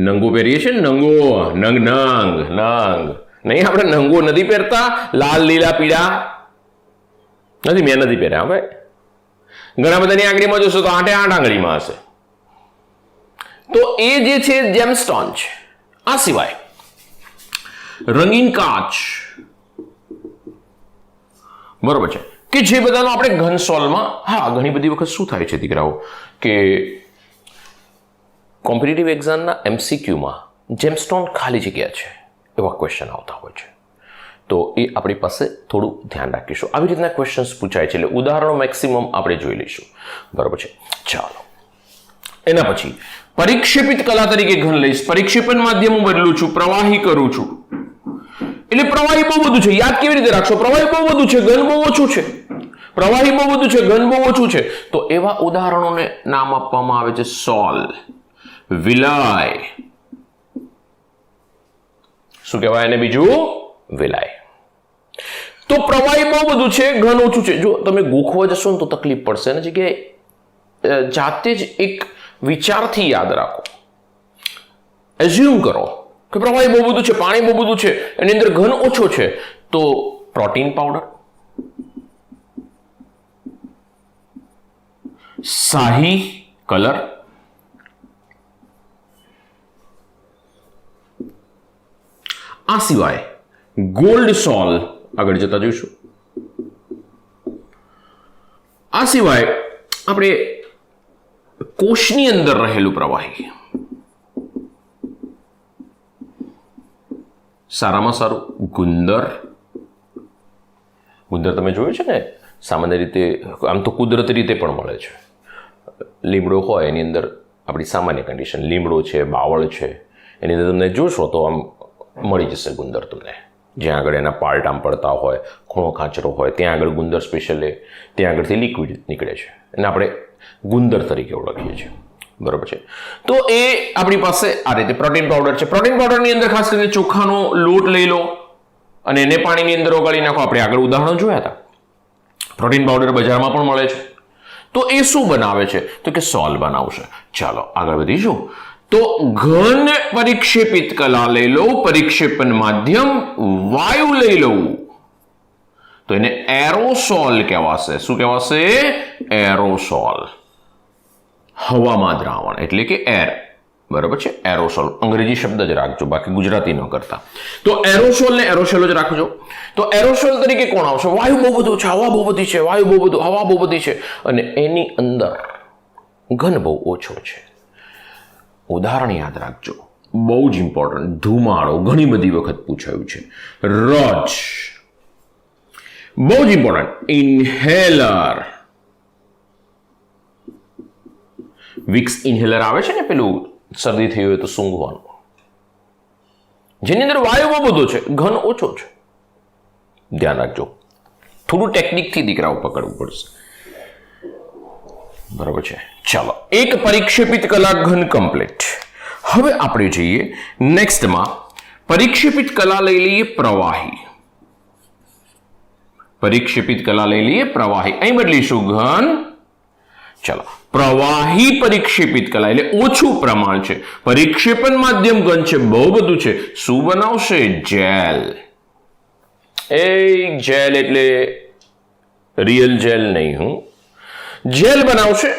નંગો પહેરીએ છીએ ને, નંગો, નંગ નંગ નંગ નહીં, આપણે નંગો નથી પહેરતા, લાલ લીલા પીળા નથી, મેં નથી પહેર્યા ભાઈ. ઘણા બધાની આંગળીમાં જોશો તો 8 આંગળીમાં હશે. તો એ જે છે જેમસ્ટોન છે. આ સિવાય રંગીન કાચ, બરોબર છે, કે જે બધાનો આપણે ઘનસોલમાં, હા ઘણી બધી વખત શું થાય છે દીકરાઓ કે કોમ્પિટિટિવ એક્ઝામના MCQમાં જેમસ્ટોન ખાલી જગ્યા છે એવા ક્વેશ્ચન આવતા હોય છે. તો એ આપણી પાસે થોડું ધ્યાન રાખીશું. આવી રીતના ક્વેશ્ચન્સ પૂછાય છે એટલે ઉદાહરણો મેક્સિમમ આપણે જોઈ લઈશું. બરોબર છે. ચાલો, એના પછી પરિક્ષેપિત કલા તરીકે ઘન લઈશ. પરિક્ષેપણ માધ્યમ હું બદલું છું, પ્રવાહી કરું છું. એટલે પ્રવાહી બહુ બધું છે. યાદ કેવી રીતે રાખશો? પ્રવાહી બહુ બધું છે, ઘન બહુ ઓછું છે. પ્રવાહી બહુ બધું છે, ઘન બહુ ઓછું છે. તો એવા ઉદાહરણોને નામ આપવામાં આવે છે સોલ, વિલાય. શું કહેવાય એને બીજું? વિલાય. તો પ્રવાહી બહુ બધું છે, ઘન ઓછું છે. જો તમે ગોખવા જશો ને તો તકલીફ પડશે. એની જગ્યાએ જાતે જ એક વિચારથી યાદ રાખો. એઝ્યુમ કરો કે પ્રવાહી બહુ બધું છે, પાણી બહુ બધું છે, એની અંદર ઘન ઓછો છે. તો પ્રોટીન પાવડર, શાહી કલર, આ સિવાય ગોલ્ડ સોલ આગળ જતા જોઈશું. આ સિવાય આપણે કોષની અંદર રહેલું પ્રવાહી, સારામાં સારું ગુંદર. ગુંદર તમે જોયું છે ને, સામાન્ય રીતે આમ તો કુદરતી રીતે પણ મળે છે. લીમડો હોય એની અંદર આપણી સામાન્ય કન્ડિશન, લીમડો છે, બાવળ છે, એની અંદર તમને જોશો તો આમ મળી જશે ગુંદર તમને. જ્યાં આગળ એના પાર્ટ આમ પડતા હોય, ખૂણો ખાંચરો હોય, ત્યાં આગળ ગુંદર સ્પેશિયલી ત્યાં આગળથી લિક્વિડ નીકળે છે અને આપણે ગુંદર તરીકે ઓળખીએ છીએ. બરોબર છે. તો એ આપણી પાસે આ રીતે પ્રોટીન પાવડર છે. પ્રોટીન પાવડરની અંદર ખાસ કરીને ચોખાનો લોટ લઈ લો અને એને પાણીની અંદર ઓગાળી નાખો. આપણે આગળ ઉદાહરણ જોયા હતા. પ્રોટીન પાવડર બજારમાં પણ મળે છે. તો એ શું બનાવે છે? તો કે સોલ બનાવશે. ચાલો આગળ વધીશું. તો ઘન પરિક્ષેપિત કલા લઈ લો, પરિક્ષેપણ માધ્યમ વાયુ લઈ લઉં તો એને એરોસોલ કહેવાશે. શું કહેવાશે? એરોસોલ. હવામાં દ્રાવણ એટલે કે એર. બરોબર છે. એરોસોલ અંગ્રેજી શબ્દ જ રાખજો, બાકી ગુજરાતી ન કરતા. તો એરોસોલ ને એરોસોલ જ રાખજો. તો એરોસોલ તરીકે કોણ આવશે? વાયુ બહુ બધું છે, હવા બહુ બધી છે, વાયુ બહુ બધું, હવા બહુ બધી છે અને એની અંદર ઘન બહુ ઓછો છે. ઉદાહરણ યાદ રાખજો, બહુ જ ઇમ્પોર્ટન્ટ. ધુમાડો ઘણી બધી વખત પૂછાયું છે. રજ બહુ જ ઇમ્પોર્ટન્ટ. ઇન્હેલર, વિક્સ ઇન્હેલર આવે છે ને, પેલું શરદી થઈ હોય તો સૂંઘવાનું, જેની અંદર વાયુ બહુ બધો છે, ઘન ઓછો છે. ધ્યાન રાખજો, થોડું ટેકનિકથી દીકરાઓ પકડવું પડશે. બરાબર છે. ચાલો, એક પરિક્ષેપિત કલા ઘન કમ્પ્લીટ. હવે આપણે જઈએ નેક્સ્ટમાં. પરિક્ષેપિત કલા લઈ લઈએ પ્રવાહી. પરિક્ષેપિત કલા લઈ લઈએ પ્રવાહી. અહીં બદલીશું ઘન. ચાલો, પ્રવાહી પરિક્ષેપિત કલા એટલે ઓછું પ્રમાણ છે, પરિક્ષેપણ માધ્યમ ઘન છે, બહુ બધું છે. શું બનાવશે? જેલ. એ જેલ એટલે રિયલ જેલ નહીં, હું જેલ બનાવશે.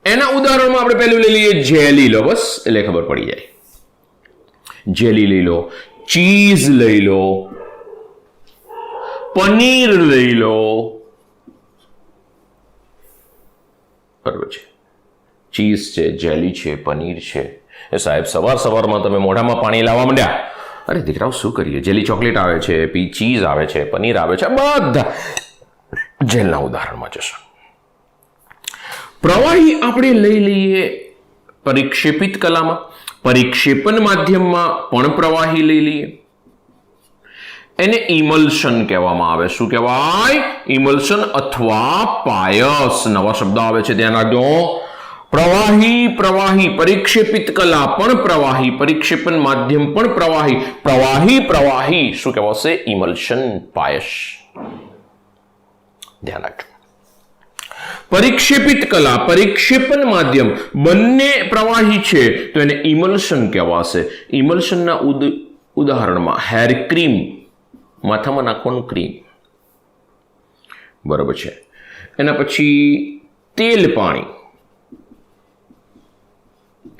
એના ઉદાહરણમાં આપણે પહેલું લઈ લઈએ જેલી લો, બસ એટલે ખબર પડી જાય. જેલી લઈ લો, ચીઝ લઈ લો, પનીર લઈ લો, બરાબર છે. ચીઝ છે, જેલી છે, પનીર છે. એ સાહેબ સવારમાં તમે મોઢામાં પાણી લાવવા માંડ્યા. અરે દીકરાઓ શું કરીએ, જેલી ચોકલેટ આવે છે, ચીઝ આવે છે, પનીર આવે છે, બધા જેલના ઉદાહરણમાં જશે. પ્રવાહી આપણે લઈ લઈએ પરિક્ષેપિત કલામાં, પરિક્ષેપણ માધ્યમમાં પણ પ્રવાહી લઈ લઈએ. એને ઇમલ્શન કહેવામાં આવે. શું કહેવાય? ઇમલ્શન અથવા પાયસ. નવા શબ્દ આવે છે, ધ્યાન રાખજો. પ્રવાહી, પરિક્ષેપિત કલા પણ પ્રવાહી, પરિક્ષેપણ માધ્યમ પણ પ્રવાહી. શું કહેવાશે? ઇમલ્શન, પાયસ. ધ્યાન રાખજો. પરિક્ષેપિત કલા, પરિક્ષેપણ માધ્યમ બંને પ્રવાહી છે તો એને ઇમલ્શન કહેવાશે. ઇમલ્શનના ઉદાહરણમાં હેર ક્રીમ, માથામાં નાખવાનું ક્રીમ, બરાબર છે. એના પછી તેલ પાણી,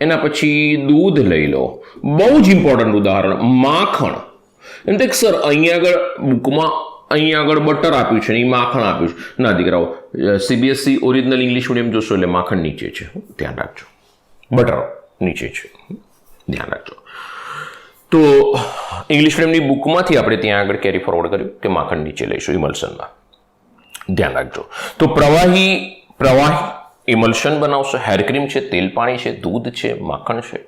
એના પછી દૂધ લઈ લો. બહુ જ ઇમ્પોર્ટન્ટ ઉદાહરણ માખણ. એમ તો સર અહીંયા આગળ બટર આપ્યું છે, એ માખણ આપ્યું છે. ના દીકરાઓ, સીબીએસઈ ઓરિજિનલ ઇંગ્લિશ મીડિયમ જોશો એટલે માખણ નીચે છે, ધ્યાન રાખજો. બટર નીચે છે, ધ્યાન રાખજો. તો ઇંગ્લિશ મીડિયમની બુકમાંથી આપણે ત્યાં આગળ કેરી ફોરવર્ડ કર્યું કે માખણ નીચે લઈશું ઇમલ્શનમાં, ધ્યાન રાખજો. તો પ્રવાહી ઇમલ્શન બનાવશે. હેરક્રીમ છે, તેલ પાણી છે, દૂધ છે, માખણ છે,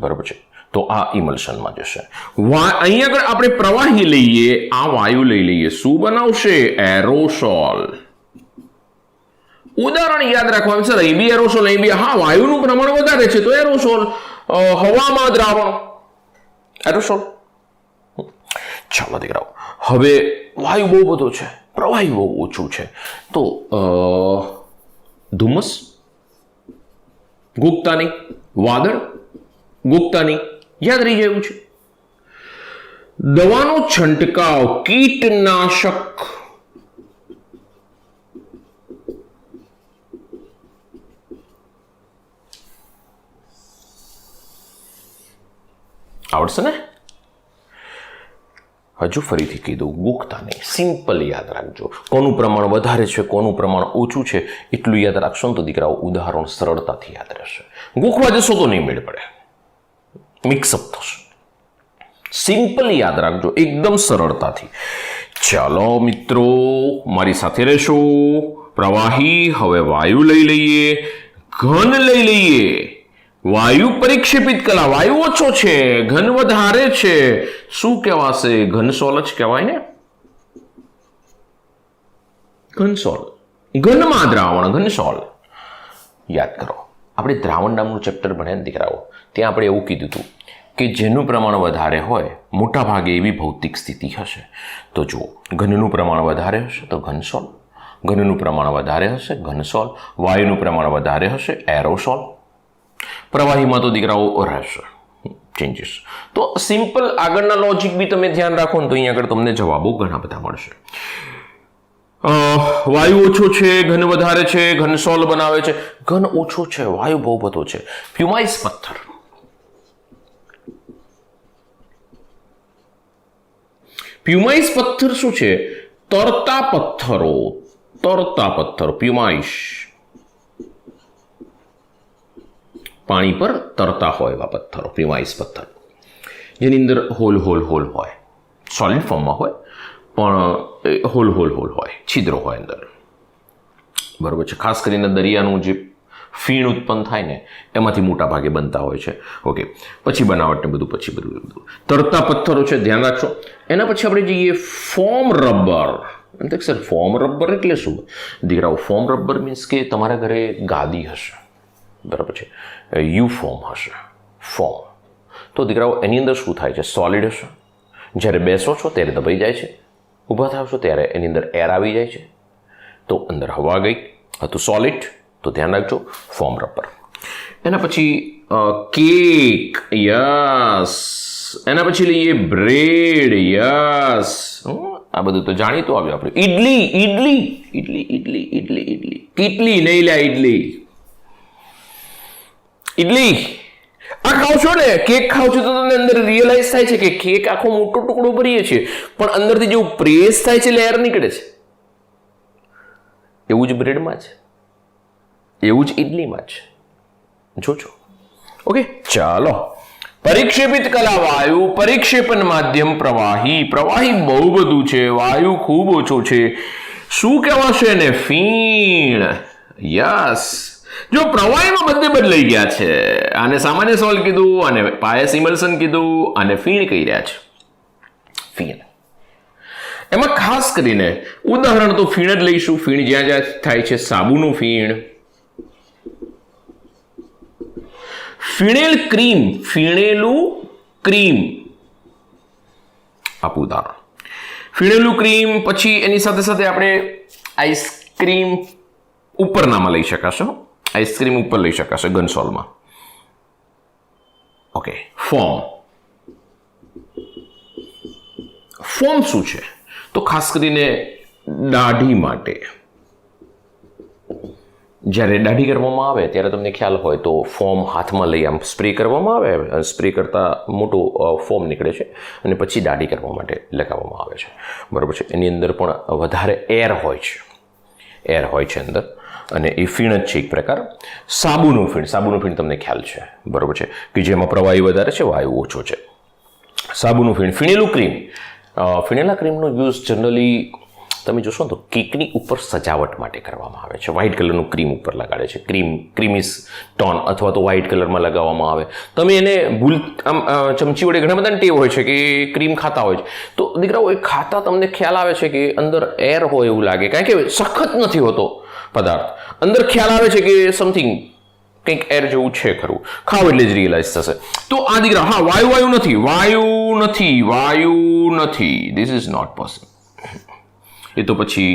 બરાબર છે. તો આ ઇમલ્શનમાં જશે. અહીંયા આગળ આપણે પ્રવાહી લઈએ, આ વાયુ લઈ લઈએ, શું બનાવશે? એરોસોલ. ઉદાહરણ યાદ રાખવાનું સર, અહીં બી એરોસોલ, અહીં બી. હા, વાયુનું પ્રમાણ વધારે છે તો એરોસોલ. હવામાં દ્રાવણ, એરોસોલ. ચાલો દીકરાઓ, હવે વાયુ બહુ બધો છે, પ્રવાહી બહુ ઓછું છે, તો ધુમ્મસ, ગુપ્તાની, વાદળ, ગુપ્તાની યાદ રહી જાય એવું છે. દવાનો છંટકાવ, કીટનાશક. આવડશે ને? હજુ ફરીથી કીધું, ગુપ્તા નહીં, સિમ્પલ યાદ રાખજો. કોનું પ્રમાણ વધારે છે, કોનું પ્રમાણ ઓછું છે, એટલું યાદ રાખશો ને તો દીકરાઓ ઉદાહરણ સરળતાથી યાદ રહેશે. ગોખવા જશો તો નહીં મેળ પડે, મિક્સઅપ થશે. સિમ્પલ યાદ રાખજો, એકદમ સરળતાથી. ચાલો મિત્રો, મારી સાથે રહેશો. પ્રવાહી, હવે વાયુ લઈ લઈએ, ઘન લઈ લઈએ. વાયુ પરિક્ષેપિત કલા, વાયુ ઓછો છે, ઘન વધારે છે, શું કહેવાશે? ઘનસોલ જ કહેવાય ને. ઘનસોલ, ઘનમાં દ્રાવણ, ઘનસોલ. યાદ કરો, આપણે દ્રાવણ નામનું ચેપ્ટર ભણ્યા દીકરાઓ, ત્યાં આપણે એવું કીધું હતું કે જેનું પ્રમાણ વધારે હોય મોટા ભાગે એવી ભૌતિક સ્થિતિ હશે. તો જુઓ, ઘનનું પ્રમાણ વધારે હશે તો ઘનસોલ, ઘનનું પ્રમાણ વધારે હશે ઘનસોલ, વાયુનું પ્રમાણ વધારે હશે એરોસોલ, પ્રવાહીમાં તો દીકરાઓ રહેશે ચેન્જીસ. તો સિમ્પલ આગળના લોજિક બી તમે ધ્યાન રાખો ને તો અહીંયા આગળ તમને જવાબો ઘણા બધા મળશે. વાયુ ઓછો છે, ઘન વધારે છે, ઘનસોલ બનાવે છે. ઘન ઓછો છે, વાયુ બહુ બધો છે. પ્યુમાઇસ પથ્થર, પ્યુમાઇસ પથ્થર શું છે? તરતા પથ્થરો, પ્યુમાઇસ. પાણી પર તરતા હોય એવા પથ્થરો, પ્યુમાઇસ પથ્થર, જેની અંદર હોલ હોય, સોલિડ ફોર્મમાં હોય પણ હોલ હોય, છિદ્રો હોય અંદર, બરોબર છે. ખાસ કરીને દરિયાનું જે ફીણ ઉત્પન્ન થાય ને એમાંથી મોટા ભાગે બનતા હોય છે. ઓકે, પછી બનાવટ ને બધું, પછી બધું તરતા પથ્થરો છે, ધ્યાન રાખશો. એના પછી આપણે જઈએ form rubber. Sir form rubber એટલે શું દીકરાઓ? ફોર્મ રબર મીન્સ કે તમારા ઘરે ગાદી હશે, બરાબર છે, યુ ફોર્મ હશે, ફોર્મ. તો દીકરાઓ એની અંદર શું થાય છે? સોલિડ હશે. જ્યારે બેસો છો ત્યારે દબાઈ જાય છે, ઊભા થાવ છો ત્યારે એની અંદર એર આવી જાય છે, તો અંદર હવા ગઈ, હતું સોલિડ. તો ધ્યાન રાખજો, ફોર્મ રબર. એના પછી કેક, યસ. એના પછી લઈએ બ્રેડ, યસ. આ બધું તો જાણીતું આવ્યું આપણે. ઈડલી, કેટલી નહીં લ્યા ઈડલી. ઇડલી આ ખાવ છો ને, કેક ખાવ છો તો તમને અંદર રિયલાઇઝ થાય છે કે કેક આખો મોટો ટુકડો ભરીએ છીએ પણ અંદરથી જેવું પ્રેસ થાય છે લેયર નીકળે છે. એવું જ બ્રેડમાં છે, એવું જ ઇડલીમાં છે. જોજો. ઓકે, ચાલો. પરિક્ષેપિત કલા વાયુ, પરિક્ષેપણ માધ્યમ પ્રવાહી. પ્રવાહી બહુ બધું છે, વાયુ ખૂબ ઓછો છે. શું કહેવાશે એને? ફીણ. યસ. જો પ્રવાહીમાં બધે બદલાઈ ગયા છે. આને સામાન્ય સોલ્ટ કીધું, અને પાયસ ઇમલ્સન કીધું, અને ફીણ કહી રહ્યા છે. ફીણ. એમાં ખાસ કરીને ઉદાહરણ તો ફીણ જ લઈશું. ફીણ જ્યાં જ્યાં થાય છે, સાબુનું ફીણ, ફીણેલ ક્રીમ, ફીણેલું ક્રીમ, આપું ઉદાહરણ. ફીણેલું ક્રીમ. પછી એની સાથે સાથે આપણે આઈસ્ક્રીમ ઉપર નામાં લઈ શકાશે. આઈસ્ક્રીમ ઉપર લઈ શકાશે ગનસોલમાં. ઓકે. ફોર્મ. ફોર્મ શું છે? તો ખાસ કરીને દાઢી માટે જ્યારે દાઢી કરવામાં આવે ત્યારે તમને ખ્યાલ હોય તો ફોર્મ હાથમાં લઈ આમ સ્પ્રે કરવામાં આવે. સ્પ્રે કરતાં મોટો ફોર્મ નીકળે છે અને પછી દાઢી કરવા માટે લગાવવામાં આવે છે. બરાબર છે. એની અંદર પણ વધારે એર હોય છે. એર હોય છે અંદર, અને એ ફીણ જ છે એક પ્રકાર. સાબુનું ફીણ. સાબુનું ફીણ તમને ખ્યાલ છે, બરાબર છે, કે જેમાં પ્રવાહી વધારે છે, વાયુ ઓછો છે. સાબુનું ફીણ. ફીણેલું ક્રીમ. ફીણેલા ક્રીમનો યુઝ જનરલી તમે જોશો ને તો કેકની ઉપર સજાવટ માટે કરવામાં આવે છે. વ્હાઇટ કલરનું ક્રીમ ઉપર લગાડે છે. ક્રીમીસ ટોન અથવા તો વ્હાઇટ કલરમાં લગાવવામાં આવે. તમે એને આમ ચમચી વડે ઘણા બધાને ટેવ હોય છે કે ક્રીમ ખાતા હોય છે, તો દીકરાઓ એ ખાતા તમને ખ્યાલ આવે છે કે અંદર એર હોય એવું લાગે, કારણ કે સખત નથી હોતો પદાર્થ. અંદર ખ્યાલ આવે છે કે સમથિંગ કંઈક એર જેવું છે ખરું. ખાવ એટલે જ રિયલાઇઝ થશે. તો આ દીકરા, હા, વાયુ નથી. This is not possible. એ તો પછી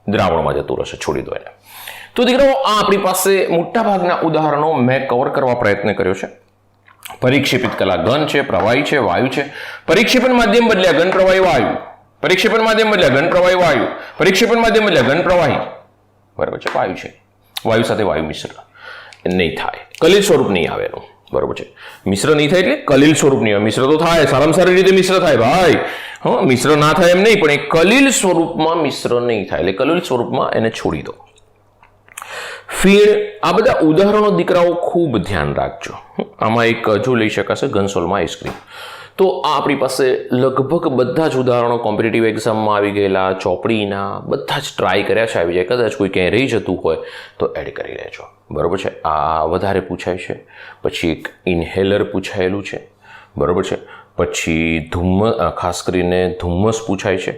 દ્રાવણમાં જતું રહેશે, છોડી દો એને. તો દીકરાઓ, આ આપણી પાસે મોટાભાગના ઉદાહરણો મેં કવર કરવા પ્રયત્ન કર્યો છે. પરિક્ષેપિત કલા ઘન છે, પ્રવાહી છે, વાયુ છે. પરિક્ષેપણ માધ્યમ બદલ્યા ઘન પ્રવાહી વાયુ. પરિક્ષેપણ માધ્યમ બદલ્યા ઘન પ્રવાહી વાયુ. પરિક્ષેપણ માધ્યમ બદલ્યા ઘન પ્રવાહી. બરાબર છે. વાયુ છે. વાયુ સાથે વાયુ મિશ્ર નહીં થાય. કલિલ સ્વરૂપ નહીં આવે એનું. બરોબર છે. મિશ્ર નહીં થાય એટલે કલિલ સ્વરૂપ નહીં આવે. મિશ્ર તો થાય, સારામાં સારી રીતે મિશ્ર થાય ભાઈ. હા, મિશ્ર ના થાય એમ નહીં, પણ એ કલિલ સ્વરૂપમાં મિશ્ર નહીં થાય. એટલે કલિલ સ્વરૂપમાં એને છોડી દો. ફીણ. આ બધા ઉદાહરણો દીકરાઓ ખૂબ ધ્યાન રાખજો. આમાં એક જો લઈ શકાશે ઘનસોલમાં આઈસ્ક્રીમ. તો આ આપણી પાસે લગભગ બધા જ ઉદાહરણો કોમ્પિટિટિવ એક્ઝામમાં આવી ગયેલા, ચોપડીના બધા જ ટ્રાય કર્યા છે, આવી જાય. કદાચ કોઈ ક્યાંય રહી જતું હોય તો એડ કરી લેજો. બરાબર છે. આ વધારે પૂછાય છે. પછી એક ઇન્હેલર પૂછાયેલું છે. બરાબર છે. પછી ખાસ કરીને ધુમ્મસ પૂછાય છે.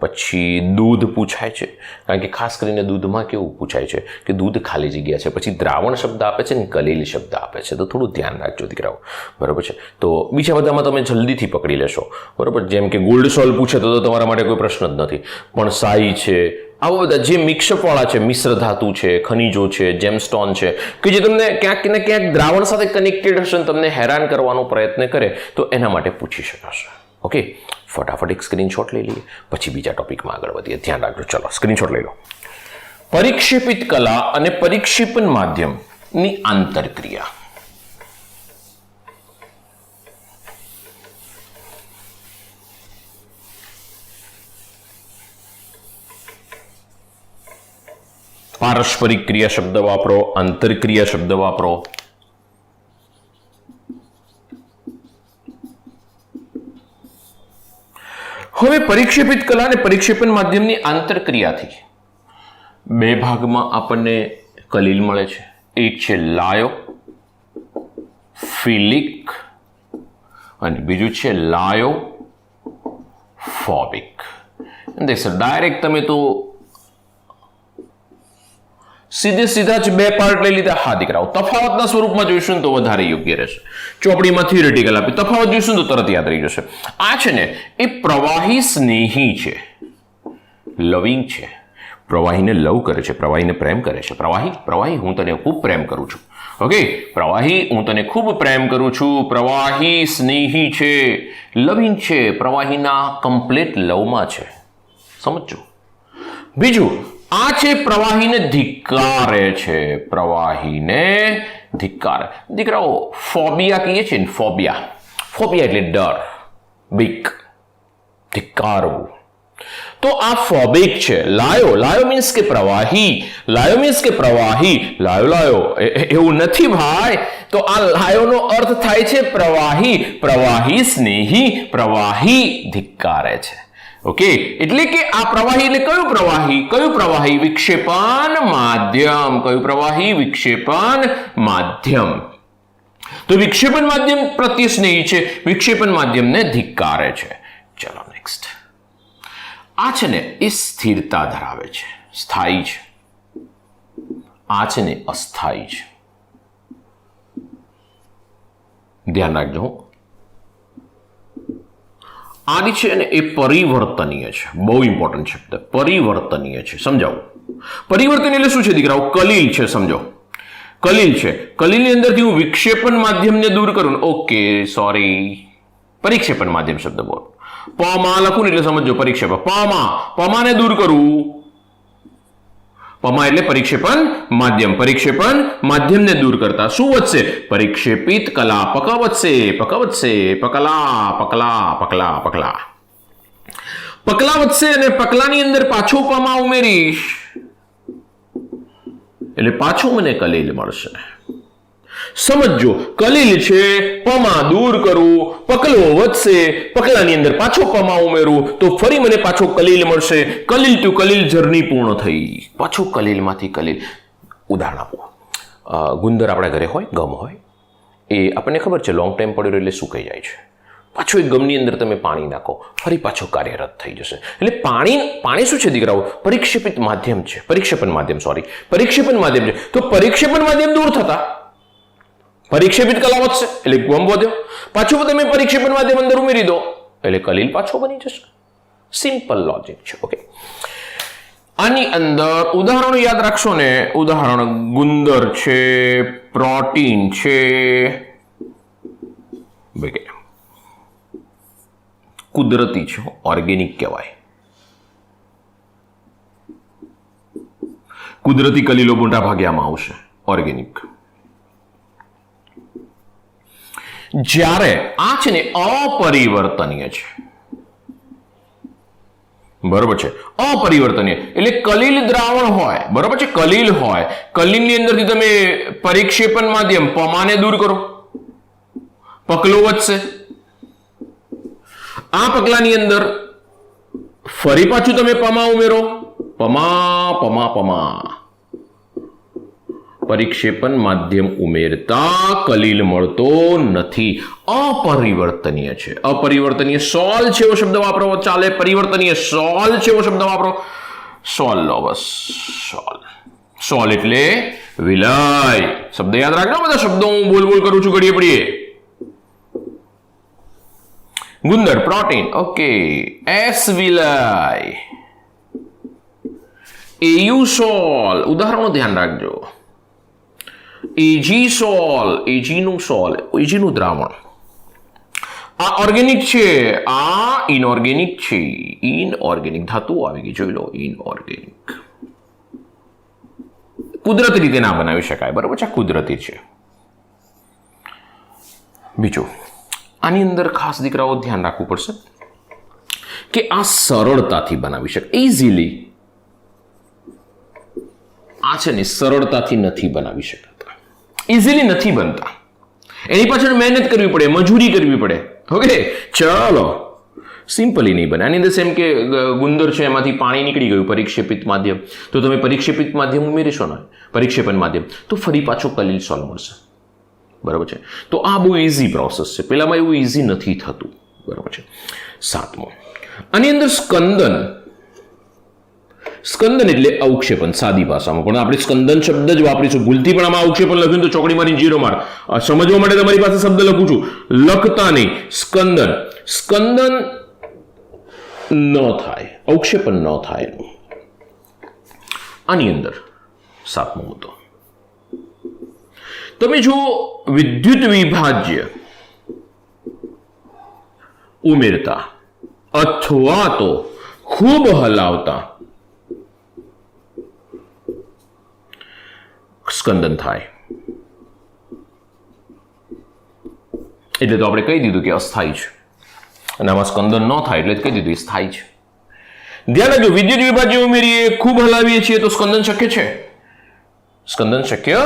પછી દૂધ પૂછાય છે, કારણ કે ખાસ કરીને દૂધમાં કેવું પૂછાય છે કે દૂધ ખાલી જગ્યા છે. પછી દ્રાવણ શબ્દ આપે છે ને કલિલ શબ્દ આપે છે, તો થોડું ધ્યાન રાખજો દીકરાઓ. બરાબર છે. તો બીજા બધામાં તમે જલ્દીથી પકડી લેશો. બરાબર. જેમ કે ગોલ્ડ સોલ પૂછે તો તમારા માટે કોઈ પ્રશ્ન જ નથી. પણ સાઈ છે, આવા બધા જે મિક્સઅપવાળા છે, મિશ્ર ધાતુ છે, ખનિજો છે, જેમસ્ટોન છે, કે જે તમને ક્યાંક ને ક્યાંક દ્રાવણ સાથે કનેક્ટેડ હશે, તમને હેરાન કરવાનો પ્રયત્ન કરે, તો એના માટે પૂછી શકાશે. ઓકે, ફટાફટ એક સ્ક્રીનશોટ લઈ લઈએ, પછી બીજા ટોપિકમાં આગળ વધીએ. ધ્યાન રાખજો. ચલો, સ્ક્રીનશોટ લઈ લો. પરિક્ષેપિત કલા અને પરિક્ષેપણ માધ્યમની આંતરક્રિયા. પારસ્પરિક ક્રિયા શબ્દ વાપરો, આંતરક્રિયા શબ્દ વાપરો. હવે પરિક્ષેપિત કલા અને પરિક્ષેપણ માધ્યમની આંતરક્રિયાથી બે ભાગમાં આપણને કલિલ મળે છે. એક છે લાયોફિલિક અને બીજું છે લાયોફોબિક. ડાયરેક્ટ તમે તો સીધા જ બે પાર્ટ લઈ લીધા. હા દીકરાઓ, તફાવતના સ્વરૂપમાં જોઈશું તો વધારે યોગ્ય રહેશે. ચોપડીમાં થિયરેટિકલ આપી, તફાવત જોઈશું તો તરત યાદ રહી જશે. આ છે ને એ પ્રવાહી સ્નેહી છે, લવિંગ છે. પ્રવાહીને લવ કરે છે, પ્રવાહીને પ્રેમ કરે છે. પ્રવાહી હું તને ખૂબ પ્રેમ કરું છું. ઓકે, પ્રવાહી હું તને ખૂબ પ્રેમ કરું છું. પ્રવાહી સ્નેહી છે, લવિંગ છે, પ્રવાહીના કમ્પ્લીટ લવમાં છે. સમજો. બીજું, આ છે પ્રવાહીને ધિક્કારે છે. પ્રવાહીને ધિક્કાર. દીકરાઓ ફોબિયા કહીએ છીએ ને, ફોબિયા એટલે ડર, બીક, ધિક્કારવું. તો આ ફોબિક છે. લાયો મીન્સ કે પ્રવાહી, લાયો એવું નથી ભાઈ. તો આ લાયોનો અર્થ થાય છે પ્રવાહી સ્નેહી, પ્રવાહી ધિક્કારે છે. ઓકે, એટલે કે આ પ્રવાહી એટલે કયું પ્રવાહી? વિક્ષેપણ માધ્યમ. કયું પ્રવાહી? વિક્ષેપણ માધ્યમ. તો વિક્ષેપણ માધ્યમ પ્રત્યે સ્નેહી છે, વિક્ષેપણ માધ્યમને ધિક્કારે છે. ચલો નેક્સ્ટ. આ છે ને એ સ્થિરતા ધરાવે છે, સ્થાયી છે. આ છે ને અસ્થાયી છે. ધ્યાન રાખજો. આની છે ને એ પરિવર્તનીય છે. બહુ ઇમ્પોર્ટન્ટ શબ્દ, પરિવર્તનીય છે. સમજાવું. પરિવર્તન એટલે શું છે દીકરાઓ? કલીલ છે. સમજો, કલીલ છે. કલીલની અંદરથી હું વિક્ષેપણ માધ્યમને દૂર કરું. ઓકે, સોરી, પરિક્ષેપણ માધ્યમ શબ્દ બોલ. પમાં લખું એટલે સમજો પરિક્ષેપણ. પમાને દૂર કરું. પમા એટલે પરિક્ષેપણ માધ્યમને દૂર કરતા શું વધશે? પરિક્ષેપિત કલાપક વધશે. પકલા વધશે અને પકલાની અંદર પાછો પમા ઉમેરીશ એટલે પાછું મને કલીલ મળશે. સમજો, કલીલ છે, પમા દૂર કરું, પકલો વધશે, પકલાની અંદર પાછો પમા ઉમેરું તો ફરી મને પાછો કલીલ મળશે. કલીલ ટુ કલીલ જર્ની પૂર્ણ થઈ. પાછો કલીલમાંથી કલીલ. ઉદાહરણ આપો. ગુંદર આપણા ઘરે હોય, ગમ હોય, એ આપણને ખબર છે લોંગ ટાઈમ પડ્યો એટલે સુકાઈ જાય છે. પાછો એ ગમની અંદર તમે પાણી નાખો, ફરી પાછો કાર્યરત થઈ જશે. એટલે પાણી શું છે દીકરાઓ? પરિક્ષેપિત માધ્યમ છે. પરિક્ષેપણ માધ્યમ છે. તો પરિક્ષેપણ માધ્યમ દૂર થતા પરિક્ષેપિત કલા વધશે એટલે ગમ વધ્યો. પાછું તમે પરિક્ષેપણ માધ્યમ અંદર ઉમેરી દો એટલે કલીલ પાછો બની જશે. સિમ્પલ લોજિક છે. ઓકે, આની અંદર ઉદાહરણો યાદ રાખશો ને. ઉદાહરણ ગુંદર છે, પ્રોટીન છે, વગેરે. કુદરતી છે, ઓર્ગેનિક કહેવાય. કુદરતી કલીલો મોટા ભાગે આમાં આવશે, ઓર્ગેનિક. જ્યારે આ છે ને અપરિવર્તનીય છે, બરોબર છે, અપરિવર્તનીય એટલે કલીલ દ્રાવણ હોય, બરોબર છે, કલીલ હોય, કલીલની અંદરથી તમે પરિક્ષેપણ માધ્યમ પમાને દૂર કરો, પકલો વધશે. આ પકલાની અંદર ફરી પાછું તમે પમા ઉમેરો, પમા પરિક્ષેપણ માધ્યમ ઉમેરતા કલીલ મળતો નથી. અપરિવર્તનીય છે. અપરિવર્તનીય સોલ છે એવો શબ્દ વાપરો ચાલે, પરિવર્તનીય સોલ છે એવો શબ્દ વાપરો. સોલ લો બસ. સોલ એટલે વિલય. શબ્દ યાદ રાખજો. બધા શબ્દો હું બોલ કરું છું ઘડીએ પડીએ. ગુંદર, પ્રોટીન, ઓકે. એસ વિલય, એયુ સોલ. ઉદાહરણો ધ્યાન રાખજો. એજી સોલ, એજીનું દ્રાવણ. આ ઓર્ગેનિક છે, આ ઇનઓર્ગેનિક છે. ઇનઓર્ગેનિક ધાતુ આવી ગઈ, જોઈ લો. ઇનઓર્ગેનિક કુદરતી રીતે ના બનાવી શકાય, બરાબર છે, કુદરતી છે. બીજું, આની અંદર ખાસ દીકરાઓ ધ્યાન રાખવું પડશે કે આ સરળતાથી બનાવી શકે, ઇઝીલી. આ છે ને સરળતાથી નથી બનાવી શકતા, ઇઝીલી નથી બનતા. એની પાછળ મહેનત કરવી પડે, મજૂરી કરવી પડે. ઓકે, ચલો, સિમ્પલી નહીં બને. આની અંદર એમ કે ગુંદર છે, એમાંથી પાણી નીકળી ગયું, પરિક્ષેપિત માધ્યમ. તો તમે પરિક્ષેપિત માધ્યમ ઉમેરીશો ને, પરિક્ષેપણ માધ્યમ, તો ફરી પાછો કલીલ સોલ મળશે, બરાબર છે. તો આ બહુ ઇઝી પ્રોસેસ છે. પેલામાં એવું ઇઝી નથી થતું, બરાબર છે. 7મો, આની અંદર સ્કંદન એટલે અવક્ષેપણ. સાદી ભાષામાં પણ આપણે સ્કંદન શબ્દ જ વાપરીશું. ભૂલથી પણ આમાં અવક્ષેપણ લખ્યું તો ચોકડી મારી 0 માર્ક. સમજવા માટે તમારી પાસે શબ્દ લખું છું, લખતા નહીં. સ્કંદન ન થાય, અવક્ષેપણ ન થાય. આની અંદર 7મો મુદ્દો, તમે જો વિદ્યુત વિભાજ્ય ઉમેરતા અથવા તો ખૂબ હલાવતા સ્કંદન થાય. એટલે તો આપણે કહી દીધું કે અસ્થાયી છે, અને આમાં સ્કંદન ન થાય એટલે કહી દીધું એ સ્થાયી છે. ધ્યાન રાખજો, વિદ્યુત વિભાજ્ય ઉમેરીએ, ખૂબ હલાવીએ છીએ તો સ્કંદન શક્ય છે, સ્કંદન શક્ય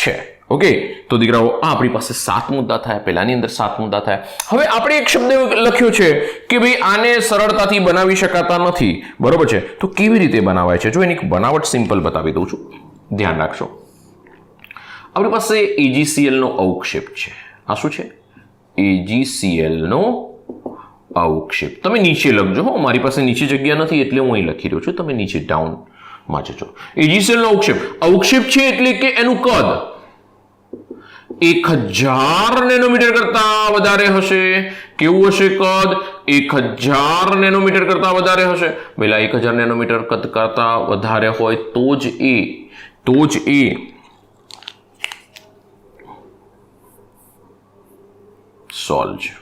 છે. ઓકે, તો દીકરાઓ આ આપણી પાસે 7 મુદ્દા થયા, પહેલાની અંદર 7 મુદ્દા થયા. હવે આપણે એક શબ્દ લખ્યો છે કે ભાઈ આને સરળતાથી બનાવી શકાતા નથી, બરોબર છે? તો કેવી રીતે બનાવાય છે? જો એની બનાવટ સિમ્પલ બતાવી દઉં છું, ધ્યાન રાખશો. આપણી પાસે AgCl નો અવક્ષેપ છે. આ શું છે? AgCl નો અવક્ષેપ. તમે નીચે લખજો હો, મારી પાસે નીચે જગ્યા નથી એટલે હું અહીં લખી રહ્યો છું, તમે નીચે ડાઉન માં જજો. AgCl નો અવક્ષેપ છે એટલે કે એનું કદ 1000 નેનોમીટર કરતા વધારે હશે. કેવું હશે કદ? 1000 નેનોમીટર કરતા વધારે હશે. પેલા 1000 નેનોમીટર કદ કરતા વધારે હોય તો જ એ સોલ્વ છે.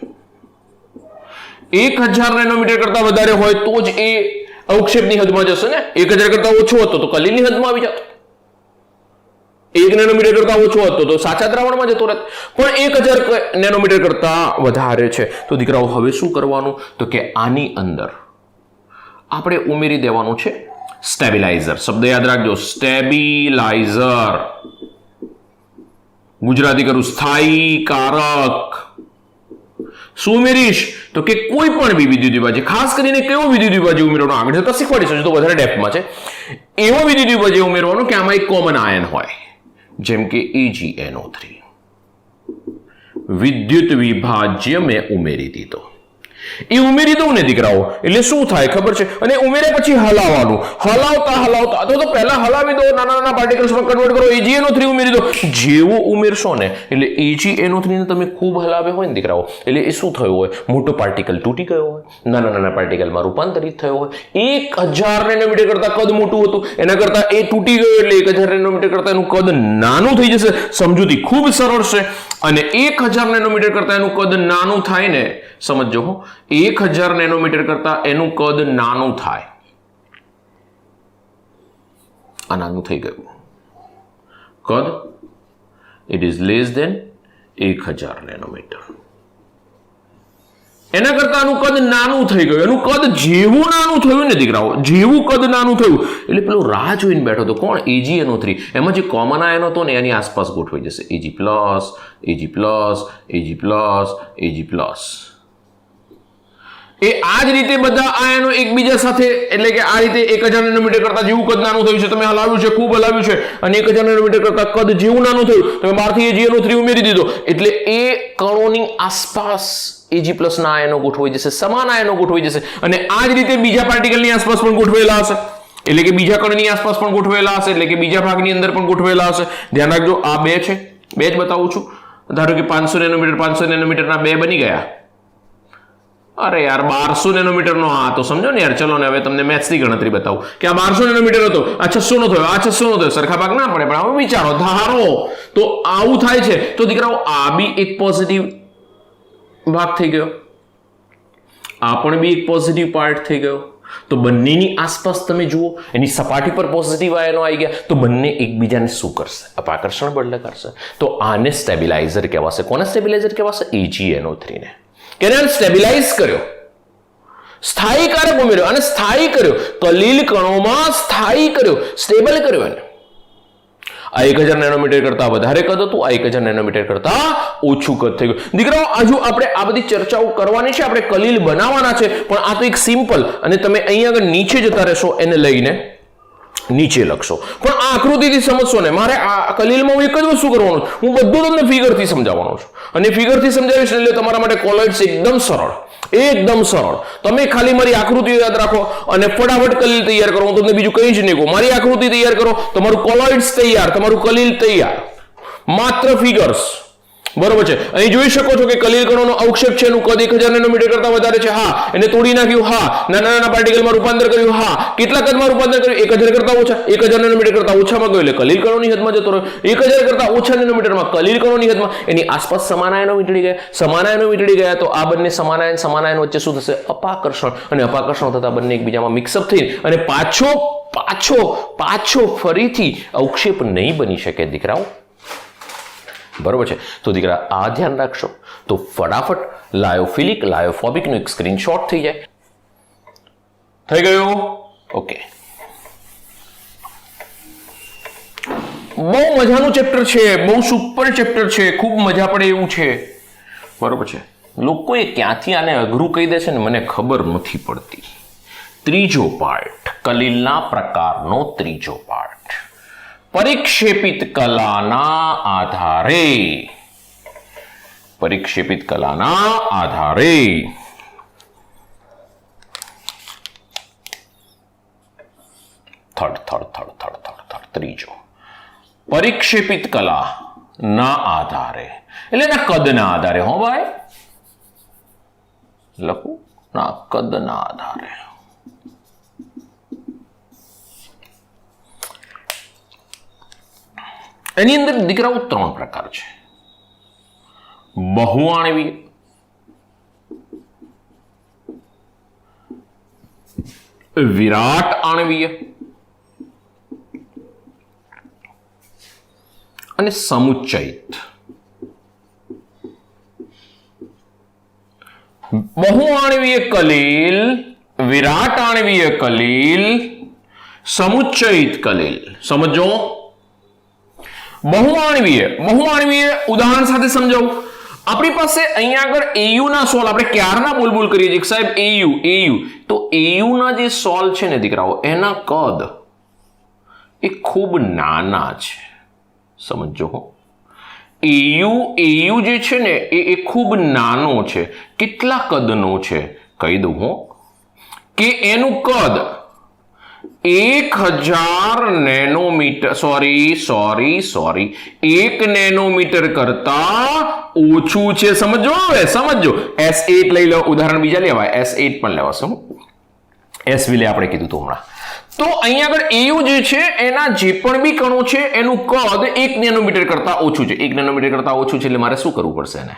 1000 નેનોમીટર કરતા વધારે હોય તો જ એ અવક્ષેપની હદમાં જશે ને. 1000 કરતા ઓછો હતો તો કલીલની હદમાં આવી જતો. 1 નેનોમીટર કરતા ઓછો હતો તો સાચા દ્રાવણમાં જતો રહેત. પણ 1000 નેનોમીટર કરતા વધારે છે. તો દીકરાઓ હવે શું કરવાનું? તો કે આની અંદર આપણે ઉમેરી દેવાનું છે સ્ટેબિલાઇઝર. શબ્દ યાદ રાખજો, સ્ટેબિલાઇઝર. ગુજરાતી કરું, સ્થાયી કારક. શું ઉમેરીશ? તો કે કોઈ પણ બી વિદ્યુત વિભાજ્ય, ખાસ કરીને કેવો વિદ્યુત વિભાજ્ય ઉમેરવાનો આગળ જતા શીખવાડીશું, તો વધારે ડેપ્થમાં છે. એવો વિદ્યુત વિભાજ્ય ઉમેરવાનો કે આમાં એક કોમન આયન હોય, જેમ કે AgNO3. વિદ્યુત વિભાજ્ય મેં ઉમેરી દીધો. એ ઉમેરી દઉં ને દીકરાઓ એટલે શું થાય ખબર છે? અને ઉમેર્યા પછી હલાવવાનું, હલાવતા તો પહેલા હલાવી દો, નાના પાર્ટિકલ્સમાં કન્વર્ટ કરો, AgNO3 ઉમેરી દો. જેવું ઉમેરશો ને એટલે AgNO3 ને તમે ખૂબ હલાવે હોય ને દીકરાઓ એટલે એ શું થયું હોય? મોટો પાર્ટિકલ તૂટી ગયો હોય, નાના પાર્ટિકલમાં રૂપાંતરિત થયો હોય. 1000 નેનોમીટર કરતા કદ મોટું હતું, એના કરતા એ તૂટી ગયો એટલે 1000 નેનોમીટર કરતા એનું કદ નાનું થઈ જશે. સમજૂતી ખૂબ સરળ છે. અને 1000 નેનોમીટર કરતા એનું કદ નાનું થાય ને, સમજો હો, 1000 નેનોમીટર કરતા એનું કદ નાનું થાય. આ નાનું થઈ ગયું કદ, it is less than 1000 nanometre. એના કરતા આનું કદ નાનું થઈ ગયું. એનું કદ જેવું નાનું થયું ને દીકરાઓ, જેવું કદ નાનું થયું એટલે પેલો રાહ જોઈને બેઠો હતો. કોણ? AgNO3. એમાં જે કોમન આયન હતો ને એની આસપાસ ગોઠવાઈ જશે. Ag+, એ આ જ રીતે બધા આયનો એકબીજા સાથે, એટલે કે આ રીતે 1000 નેનોમીટર કરતા જેવું કદ નાનું થયું છે, તમે હલાવ્યું છે, ખૂબ હલાવ્યું છે, અને 1000 નેનોમીટર કરતા કદ જેવું નાનું થયું, તમે બહારથી AgNO3 ઉમેરી દીધો એટલે એ કણોની આસપાસ Ag+ ના આયનો ગોઠવાઈ જશે, સમાન આયનો ગોઠવાઈ જશે. અને આ જ રીતે બીજા પાર્ટિકલની આસપાસ પણ ગોઠવેલા હશે, એટલે કે બીજા કણની આસપાસ પણ ગોઠવેલા હશે, એટલે કે બીજા ભાગની અંદર પણ ગોઠવેલા હશે. ધ્યાન રાખજો, આ 2 છે, 2 જ બતાવું છું. ધારો કે 500 નેનોમીટરના 2 બની ગયા. અરે યાર 1200 નેનોમીટરનો આ તો સમજો ને યાર. ચલો ને હવે તમને મેથ્સની ગણતરી બતાવું કે આ 1200 નેનોમીટર હતો, આ 600 નો થયો, આ 600 નો થયો. સરખા ભાગ ના પડે, પણ હવે વિચારો, ધારો તો આવું થાય છે. તો દીકરાઓ આ બી એક પોઝિટિવ ભાગ થઈ ગયો, આ પણ બી એક પોઝિટિવ પાર્ટ થઈ ગયો. તો બંનેની આસપાસ તમે જુઓ, એની સપાટી પર પોઝિટિવ આયનો આવી ગયા, તો બંને એકબીજાને શું કરશે? અપાકર્ષણ બળ કરશે. તો આને સ્ટેબિલાઇઝર કહેવાશે. કોને સ્ટેબિલાઇઝર કહેવાશે? AgNO3 ને. એને સ્ટેબિલાઇઝ કર્યો, સ્થાયી કારક ઉમેર્યો, અને સ્થાયી કર્યો, કલીલ કણોમાં સ્થાયી કર્યો, સ્ટેબલ કર્યો એને. આ 1000 નેનોમીટર કરતા વધારે કદ હતું, આ 1000 નેનોમીટર કરતા ઓછું કદ થઈ ગયું. દીકરાઓ હજુ આપણે આ બધી ચર્ચાઓ કરવાની છે, આપણે કલીલ બનાવવાના છે, પણ આ તો એક સિમ્પલ, અને તમે અહીંયા આગળ નીચે જતા રહેશો, એને લઈને નીચે લખશો. પણ આ આકૃતિથી સમજશો ને, મારે આ કલીલમાં હું એક જ વસ્તુ કરવાનું છું, હું બધું તમને ફિગરથી સમજાવવાનો છું. અને ફિગરથી સમજાવીશ એટલે તમારા માટે કોલોઇડ્સ એકદમ સરળ, એકદમ સરળ. તમે ખાલી મારી આકૃતિઓ યાદ રાખો અને ફટાફટ કલીલ તૈયાર કરો. હું તમને બીજું કંઈ જ નહીં કહું. મારી આકૃતિ તૈયાર કરો, તમારું કોલોઇડ્સ તૈયાર, તમારું કલીલ તૈયાર. માત્ર ફિગર્સ, બરોબર છે? અહીં જોઈ શકો છો કે કલીલ કણોનો અવક્ષેપ છે, એનું કદ 1000 નેનોમીટર કરતા વધારે છે. હા, એને તોડી નાખ્યું. હા, નાના પાર્ટિકલમાં રૂપાંતર કર્યું. હા, કેટલા કદમાં રૂપાંતર કર્યું? 1000 કરતા ઓછા, 1000 નેનોમીટર કરતા ઓછામાં ગયો એટલે કલીલ કણોની હદમાં જતો રહ્યો. 1000 કરતા ઓછા નેનોમીટરમાં કલીલ કણોની હદમાં, એની આસપાસ સમાન આયનો વીંટળી ગયા. સમાન આયનો વીંટળી ગયા તો આ બંને સમાન આયન વચ્ચે શું થશે? અપાકર્ષણ. અને અપાકર્ષણ થતા બંને એકબીજામાં મિક્સઅપ થઈ અને પાછો ફરીથી અવક્ષેપ નહીં બની શકે દીકરાઓ. બરોબર છે. તો દીકરા આ ધ્યાન રાખશો તો ફટાફટ લાયોફિલિક લાયોફોબિકનું એક સ્ક્રીનશોટ થઈ જાય. થઈ ગયું? ઓકે. બહુ મજાનું ચેપ્ટર છે, બહુ સુપર ચેપ્ટર છે, ખૂબ મજા પડે એવું છે. બરોબર છે. લોકોએ ક્યાંથી આને અઘરું કહી દે છે ને મને ખબર નથી પડતી. ત્રીજો પાર્ટ, કલીલના પ્રકારનો ત્રીજો પાર્ટ. પરિક્ષેપિત કલાના આધારે ત્રીજો પરિક્ષેપિત કલા ના આધારે એટલે એના કદના આધારે. હો ભાઈ, લખું ના કદના આધારે. એની અંદર દીકરાઓ 3 પ્રકાર છે. બહુઆણવીય, વિરાટ આણવીય અને સમુચ્ચયિત. બહુઆણવીય કલીલ, વિરાટ આણવીય કલીલ, સમુચ્ચયિત કલીલ. સમજો. બહુઆણવીય ઉદાહરણ સાથે સમજાવું. આપણી પાસે અહીંયા આગળ એયુ ના સોલ આપણે ક્યારના બોલ કરીએ છીએ સાહેબ. એયુ તો એયુ ના જે સોલ છે ને દીકરાઓ, એના કદ એ ખૂબ નાના છે. સમજો. એયુ જે છે ને એ ખૂબ નાનો છે. કેટલા કદનો છે કહી દઉં હું કે એનું કદ 1000 નેનોમીટર, સોરી 1 નેનોમીટર કરતા ઓછું છે. સમજો. S8 લઈ લો, ઉદાહરણ બીજા લેવાય. S8 પણ લેવાશે. SV આપણે કીધું હતું હમણાં. તો અહીંયા આગળ એયુ જે છે એના જે પણ બી કણો છે એનું કદ 1 નેનોમીટર કરતા ઓછું છે. 1 નેનોમીટર કરતા ઓછું છે એટલે મારે શું કરવું પડશે? એને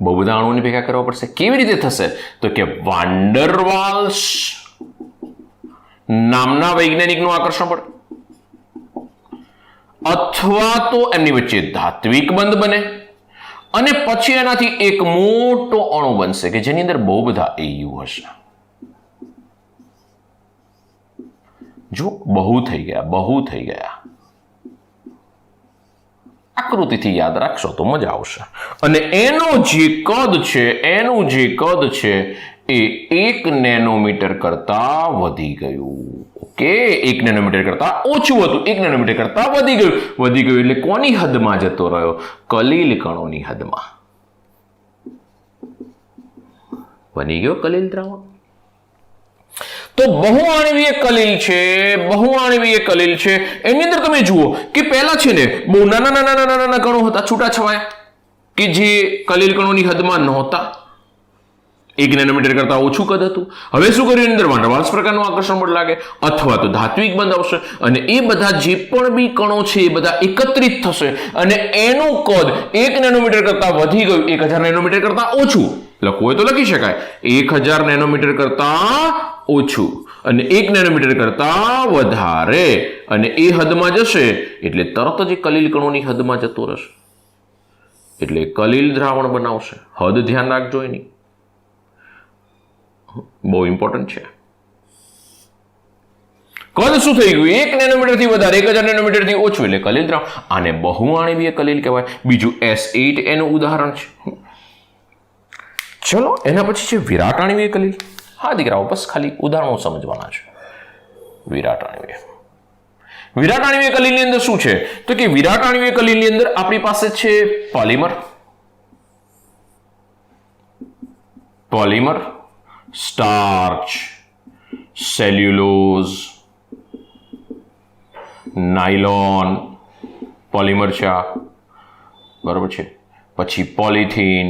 બહુ બધા અણુઓને ભેગા કરવા પડશે. કેવી રીતે થશે? તો કે વાન ડર વાલ્સ નામના વૈજ્ઞાનિકનું આકર્ષણ પડે, અથવા તો એમની વચ્ચે ધાત્વિક બંધ બને અને પછી એનાથી એક મોટો અણુ બનશે કે જેની અંદર બહુ બધા એયુ હશે. જો બહુ થઈ ગયા. આકૃતિથી યાદ રાખશો તો મજા આવશે. અને એનું જે કદ છે એ 1 નેનોમીટર કરતા વધી ગયું. ઓકે, 1 નેનોમીટર કરતા ઓછું હતું, 1 નેનોમીટર કરતા વધી ગયું એટલે કોની હદમાં જતો રહ્યો? કલીલ કણોની હદમાં બની ગયો કલીલ દ્રાવણ. તો બહુઆણવીય કલીલ છે. એની અંદર તમે જુઓ કે પહેલા છે ને બહુ નાના કણો હતા, છૂટાછવાયા, કે જે કલીલ કણોની હદમાં નહોતા. 1 નેનોમીટર કરતા ઓછું કદ હતું. હવે શું કર્યું? એની અંદર વાન ડર વાલ્સ પ્રકારનું આકર્ષણ બળ લાગે અથવા તો ધાત્વિક બંધ આવશે અને એ બધા જે પણ બી કણો છે એ બધા એકત્રિત થશે અને એનું કદ 1 નેનોમીટર કરતા વધી ગયું, 1000 નેનોમીટર કરતા ઓછું. લખવું હોય તો લખી શકાય 1000 નેનોમીટર કરતા ઓછું અને 1 નેનોમીટર કરતા વધારે, અને એ હદમાં જશે એટલે તરત જ કલીલ કણોની હદમાં જતો રહેશે એટલે કલીલ દ્રાવણ બનાવશે. હદ ધ્યાન રાખજો એની, બહુ ઇમ્પોર્ટન્ટ છે. કદ શું થઈ ગયું? 1 નેનોમીટર થી વધારે, 1000 નેનોમીટર થી ઓછું એટલે કલીલ દ્રાવણ. આને બહુઆણવીય કલીલ કહેવાય. બીજું S8 એનું ઉદાહરણ છે. ચલો એના પછી છે વિરાટ આણવીય કલીલ. હા દીકરાઓ, બસ ખાલી ઉદાહરણો સમજવાના છે. વિરાટ આણવીય કલીલની અંદર શું છે? તો કે વિરાટ આણવીય કલીલની અંદર આપણી પાસે છે polymer, starch, cellulose, nylon, polymer છે આ, બરોબર છે. પછી પોલિથીન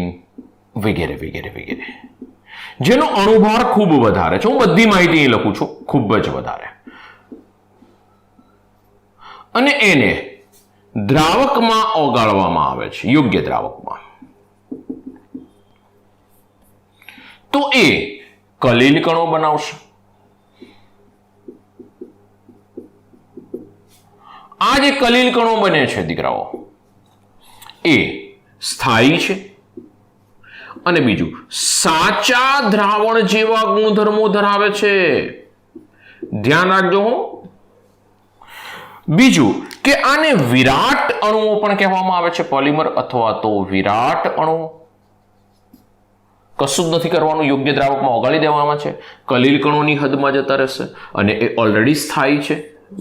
વગેરે, જેનો અણુભાર ખૂબ વધારે છે. હું બધી માહિતી અહીં લખું છું, ખૂબ જ વધારે. અને એને દ્રાવકમાં ઓગાળવામાં આવે છે, યોગ્ય દ્રાવકમાં. તો એ કલીલ કણો બનાવશે. આ જે કલીલ કણો બને છે દીકરાઓ, એ સ્થાયી છે અને બીજું સાચા દ્રાવણ જેવા ગુણધર્મો ધરાવે છે. ધ્યાન રાખજો. બીજું કે આને વિરાટ અણુઓ પણ કહેવામાં આવે છે, પોલિમર અથવા તો વિરાટ અણુઓ. કશું જ નથી કરવાનું, યોગ્ય દ્રાવકમાં ઓગાળી દેવામાં છે, કલીલ કણોની હદમાં જતા રહેશે અને એ ઓલરેડી સ્થાયી છે.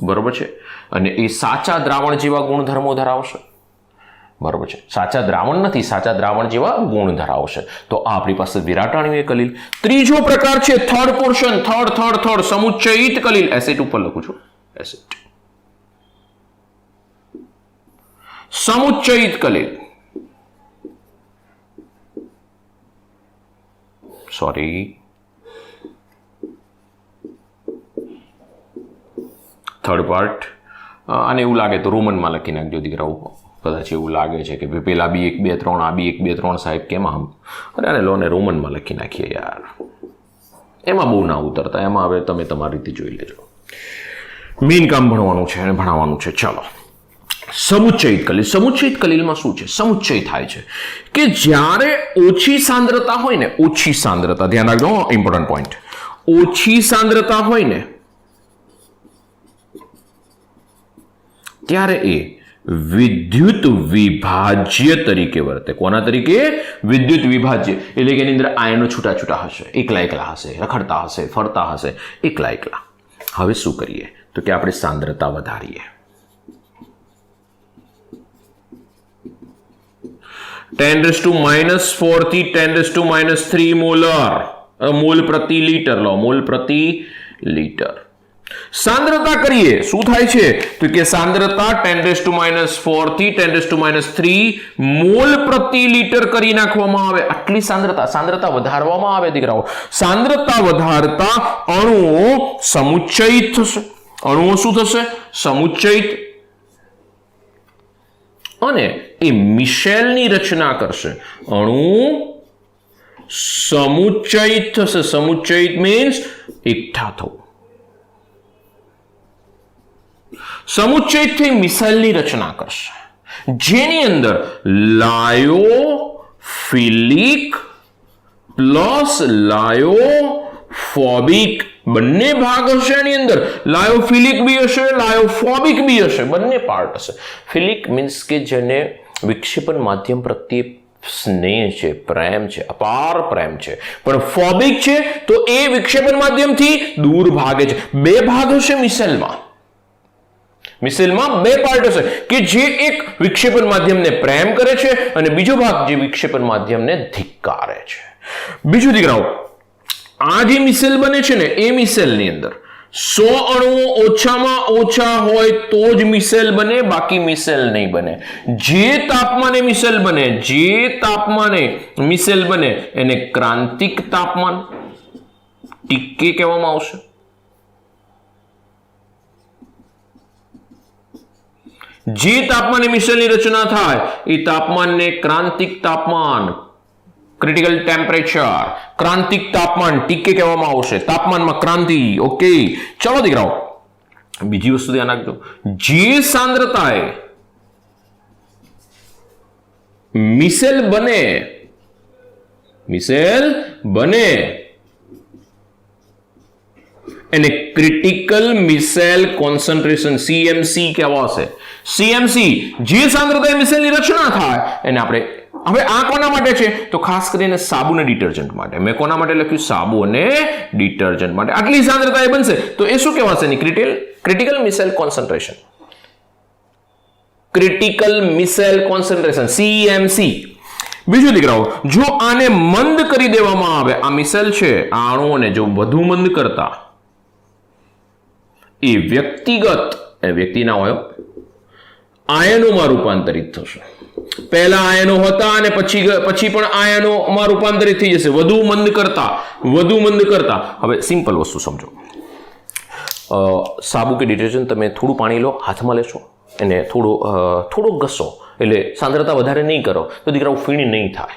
બરોબર છે. અને એ સાચા દ્રાવણ જેવા ગુણધર્મો ધરાવશે. બરોબર છે. સાચા દ્રાવણ નથી, સાચા દ્રાવણ જેવા ગુણ ધરાવશે. તો આ આપણી પાસે વિરાટ અણુ કલીલ. ત્રીજો પ્રકાર છે થર્ડ પોર્શન, થર્ડ સમુચ્ચયિત કલીલ. એસિડ ઉપર લખું છું, એસિડ. સમુચ્ચયિત કલીલ, સોરી, થર્ડ પાર્ટ. અને એવું લાગે તો રોમનમાં લખી નાખજો દીકરાઓ. કદાચ એવું લાગે છે કે પેલા બી 1 2 3 આ બી 1 2 3 સાહેબ કેમ આમ, અરે લોને રોમનમાં લખી નાખીએ યાર. એમાં બહુ ના ઉતરતા, એમાં હવે તમે તમારી રીતે જોઈ લેજો. મેઇન કામ ભણવાનું છે અને ભણાવવાનું છે. ચાલો, સમુચ્ચયિત કલીલ. સમુચ્ચયિત કલીલમાં શું છે? સમુચ્ચય થાય છે કે જ્યારે ઓછી સાંદ્રતા હોય ને, ઓછી સાંદ્રતા, ધ્યાન રાખજો, ઇમ્પોર્ટન્ટ પોઈન્ટ. ઓછી સાંદ્રતા હોય ને ત્યારે એ વિદ્યુત વિભાજ્ય તરીકે વર્તે. કોના તરીકે? વિદ્યુત વિભાજ્ય. એટલે કે એની અંદર આયનો છૂટા છૂટા હશે, એકલા એકલા હશે, રખડતા હશે, ફરતા હશે, એકલા એકલા. હવે શું કરીએ તો કે આપણે સાંદ્રતા વધારીએ. 10⁻⁴ થી 10⁻³ મોલર, મોલ પ્રતિ લીટર લો, મોલ પ્રતિ લીટર. સાંદ્રતા કરીએ, શું થાય છે તો કે સાંદ્રતા 10⁻⁴ થી 10⁻³ મોલ પ્રતિ લીટર કરી નાખવામાં આવે. આટલી સાંદ્રતા વધારવામાં આવે દીકરાઓ. સાંદ્રતા વધારતા અણુઓ સમુચ્ચયિત થશે. અણુઓ શું થશે? સમુચ્ચયિત. અને એ મિશેલની રચના કરશે. અણુ સમુચ્ચયિત થશે. સમુચ્ચયિત મીન્સ એકઠા થવું. સમુચ્ચયિત થઈ મિશેલની રચના કરશે, જેની અંદર લાયોફિલિક પ્લસ લાયોફોબિક બંને ભાગ હશે. એની અંદર લાયોફિલિક બી હશે, લાયોફોબિક બી હશે, બંને પાર્ટ હશે. ફિલિક મીન્સ કે જેને વિક્ષેપન માધ્યમ પ્રત્યે સ્નેહ છે, પ્રેમ છે, અપાર પ્રેમ છે. પણ ફોબિક છે તો એ વિક્ષેપન માધ્યમથી દૂર ભાગે છે. બે ભાગ હશે મિશેલમાં. મિશેલમાં બે પાર્ટ હશે કે જે એક વિક્ષેપન માધ્યમને પ્રેમ કરે છે અને બીજો ભાગ જે વિક્ષેપન માધ્યમને ધિક્કારે છે. બીજું દીકરાઓ, આ જે મિશેલ બને છે ને, એ મિશેલની અંદર 100 અણુઓ ઓછામાં ઓછા હોય તો જ મિશેલ બને, બાકી મિશેલ નહીં બને. જે તાપમાને મિશેલ બને, જે તાપમાને મિશેલ બને એને ક્રાંતિક તાપમાન, ટીકે કહેવામાં આવશે. જે તાપમાને મિશેલની રચના થાય એ તાપમાનને ક્રાંતિક તાપમાન, ક્રિટિકલ ટેમ્પરેચર, ક્રાંતિક તાપમાન, ટીકે કહેવામાં આવશે. તાપમાનમાં ક્રાંતિ. ઓકે, ચલો દીકરાઓ, બીજી વસ્તુ ધ્યાન રાખજો. જે સાંદ્રતાએ મિશેલ બને એને ક્રિટિકલ મિશેલ કોન્સન્ટ્રેશન, CMC કહેવાશે. CMC, જે સાંદ્રતાએ મિશેલની રચના થાય એને આપણે, હવે આ કોના માટે છે તો ખાસ કરીને સાબુ અને ડિટર્જન્ટ માટે. મેં કોના માટે લખ્યું? સાબુ અને ડિટર્જન્ટ માટે. આટલી સાંદ્રતાએ બનશે તો એ શું કહેવાશે? એની critical micelle concentration. Critical micelle concentration, CMC. બીજું દીકરાઓ, જો આને મંદ કરી દેવામાં આવે, આ મિશેલ છે, આ અણુઓને જો વધુ મંદ કરતા, એ વ્યક્તિ ના હોય, આયનોમાં રૂપાંતરિત થશે. પહેલા આયનો હતા અને પછી પણ આયનોમાં રૂપાંતરિત થઈ જશે. વધુ મંદ કરતા. હવે સિમ્પલ વસ્તુ સમજો. સાબુ કે ડિટર્જન્ટ તમે થોડું પાણી લો, હાથમાં લેશો, એને થોડો ઘસો, એટલે સાંદ્રતા વધારે નહીં કરો તો દીકરાઓ ફીણ નહીં થાય.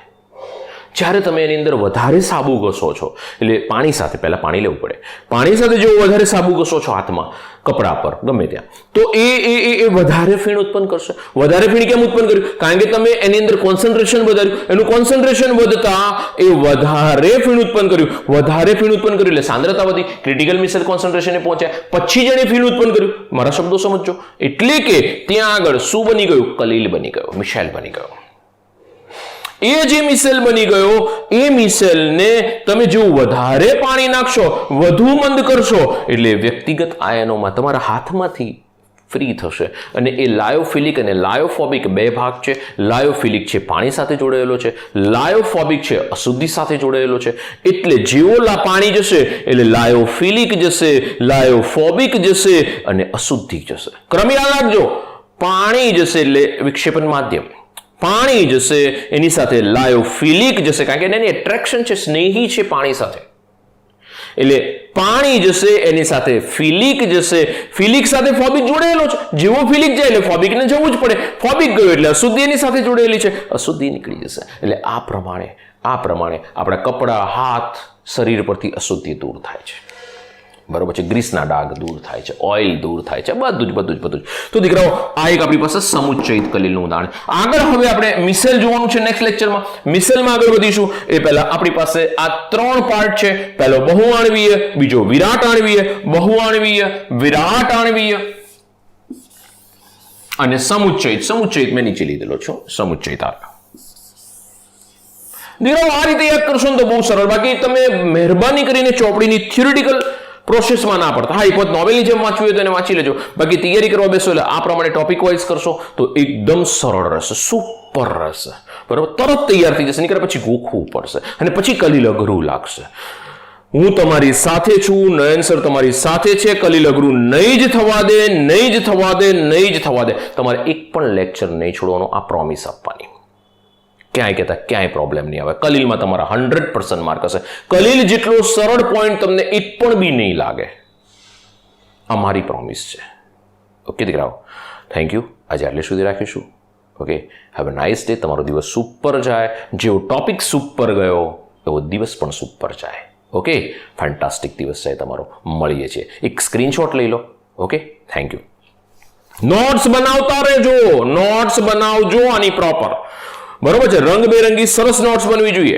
જ્યારે તમે એની અંદર વધારે સાબુ ઘસો છો, એટલે પાણી સાથે, પહેલા પાણી લેવું પડે, પાણી સાથે જો વધારે સાબુ ઘસો છો હાથમાં, કપડા પર, ગમે ત્યાં, તો એ વધારે ફીણ ઉત્પન્ન કરશે. વધારે ફીણ કેમ ઉત્પન્ન કર્યું? કારણ કે તમે એની અંદર કોન્સન્ટ્રેશન વધાર્યું, એનું કોન્સન્ટ્રેશન વધતા એ વધારે ફીણ ઉત્પન્ન કર્યું, વધારે ફીણ ઉત્પન્ન કર્યું એટલે સાંદ્રતા વધી, ક્રિટિકલ મિસેલ કોન્સન્ટ્રેશને પહોંચ્યા, પછી જેને ફીણ ઉત્પન્ન કર્યું, મારા શબ્દો સમજો, એટલે કે ત્યાં આગળ શું બની ગયું? કલીલ બની ગયો, મિશેલ બની ગયો. એ જે મિસેલ બની ગયો, એ મિસેલને તમે જો વધારે પાણી નાખશો, વધુ મંદ કરશો, એટલે વ્યક્તિગત આયનોમાં તમારા હાથમાંથી ફ્રી થશે અને એ લાયોફિલિક અને લાયોફોબિક બે ભાગ છે. લાયોફિલિક છે પાણી સાથે જોડાયેલો છે, લાયોફોબિક છે અશુદ્ધિ સાથે જોડાયેલો છે. એટલે જેવો પાણી જશે એટલે લાયોફિલિક જશે, લાયોફોબિક જશે અને અશુદ્ધિ જશે. ક્રમ યાદ રાખજો, પાણી જશે એટલે વિક્ષેપન માધ્યમ, પાણી જશે એની સાથે લાયોફિલિક જશે, કારણ કે એની એટ્રેક્શન છે, સ્નેહી છે પાણી સાથે, એટલે પાણી જશે એની સાથે ફિલિક જશે, ફિલિક સાથે ફોબિક જોડાયેલો છે, જેવો ફિલિક જાય એટલે ફોબિકને જવું જ પડે, ફોબિક ગયો એટલે અશુદ્ધિ એની સાથે જોડાયેલી છે, અશુદ્ધિ નીકળી જશે. એટલે આ પ્રમાણે આપણા કપડા, હાથ, શરીર પરથી અશુદ્ધિ દૂર થાય છે. બરોબર છે, ગ્રીસના ડાઘ દૂર થાય છે, ઓઇલ દૂર થાય છે, બધું જ. તો દીકરાઓ, આ એક આપણી પાસે સમુચ્ચયિત કલીલનું ઉદાહરણ. આગળ હવે આપણે મિસેલ જોવાનું છે નેક્સ્ટ લેક્ચરમાં. મિસેલમાં આગળ વધીશું એ પહેલા આપણી પાસે આ 3 પાર્ટ છે. પહેલો બહુઆણવીય, બીજો વિરાટ આણવીય, બહુઆણવીય, વિરાટ આણવીય અને સમુચ્ચયિત મેં નીચે લીધેલો છું, સમુચ્ચયિત આગળ. દીકરાઓ, આ રીતે યાદ કરશો ને તો બહુ સરળ. બાકી તમે મહેરબાની કરીને ચોપડીની થિયોરિટિકલ પ્રોસેસમાં ના પડતા. હા, એક વખત નોવેલની જેમ વાંચવું હોય તો એને વાંચી લેજો. બાકી તૈયારી કરવા બેસો એટલે આ પ્રમાણે ટોપિક વાઇઝ કરશો તો એકદમ સરળ રહેશે, સુપર રહેશે. બરાબર, તરત તૈયાર થઈ જશે. નીકળે પછી ગોખવું પડશે અને પછી કલીલ અઘરું લાગશે. હું તમારી સાથે છું, નયન સર તમારી સાથે છે. કલીલ અઘરું નહીં જ થવા દે, નહીં જ થવા દે, નહીં જ થવા દે. તમારે એક પણ લેક્ચર નહીં છોડવાનો, આ પ્રોમિસ આપવાની. ક્યાંય કહેતા ક્યાંય પ્રોબ્લેમ નહીં આવે. કલીલમાં તમારા 100% માર્ક હશે. કલીલ જેટલો સરળ પોઈન્ટ તમને એક પણ બી નહીં લાગે, આ મારી પ્રોમિસ છે. ઓકે દીકરાઓ, થેન્ક યુ. આજે આટલે સુધી રાખીશું. Okay, have a nice day. તમારો દિવસ સુપર જાય. જેવો ટોપિક સુપર ગયો એવો દિવસ પણ સુપર જાય. ઓકે, ફેન્ટાસ્ટિક દિવસ જાય તમારો. મળીએ છીએ. એક સ્ક્રીનશોટ લઈ લો. Okay, thank you. નોટ્સ બનાવતા રહેજો, નોટ્સ બનાવજો આની પ્રોપર. બરોબર છે, રંગબેરંગી સરસ નોટ્સ બનવી જોઈએ.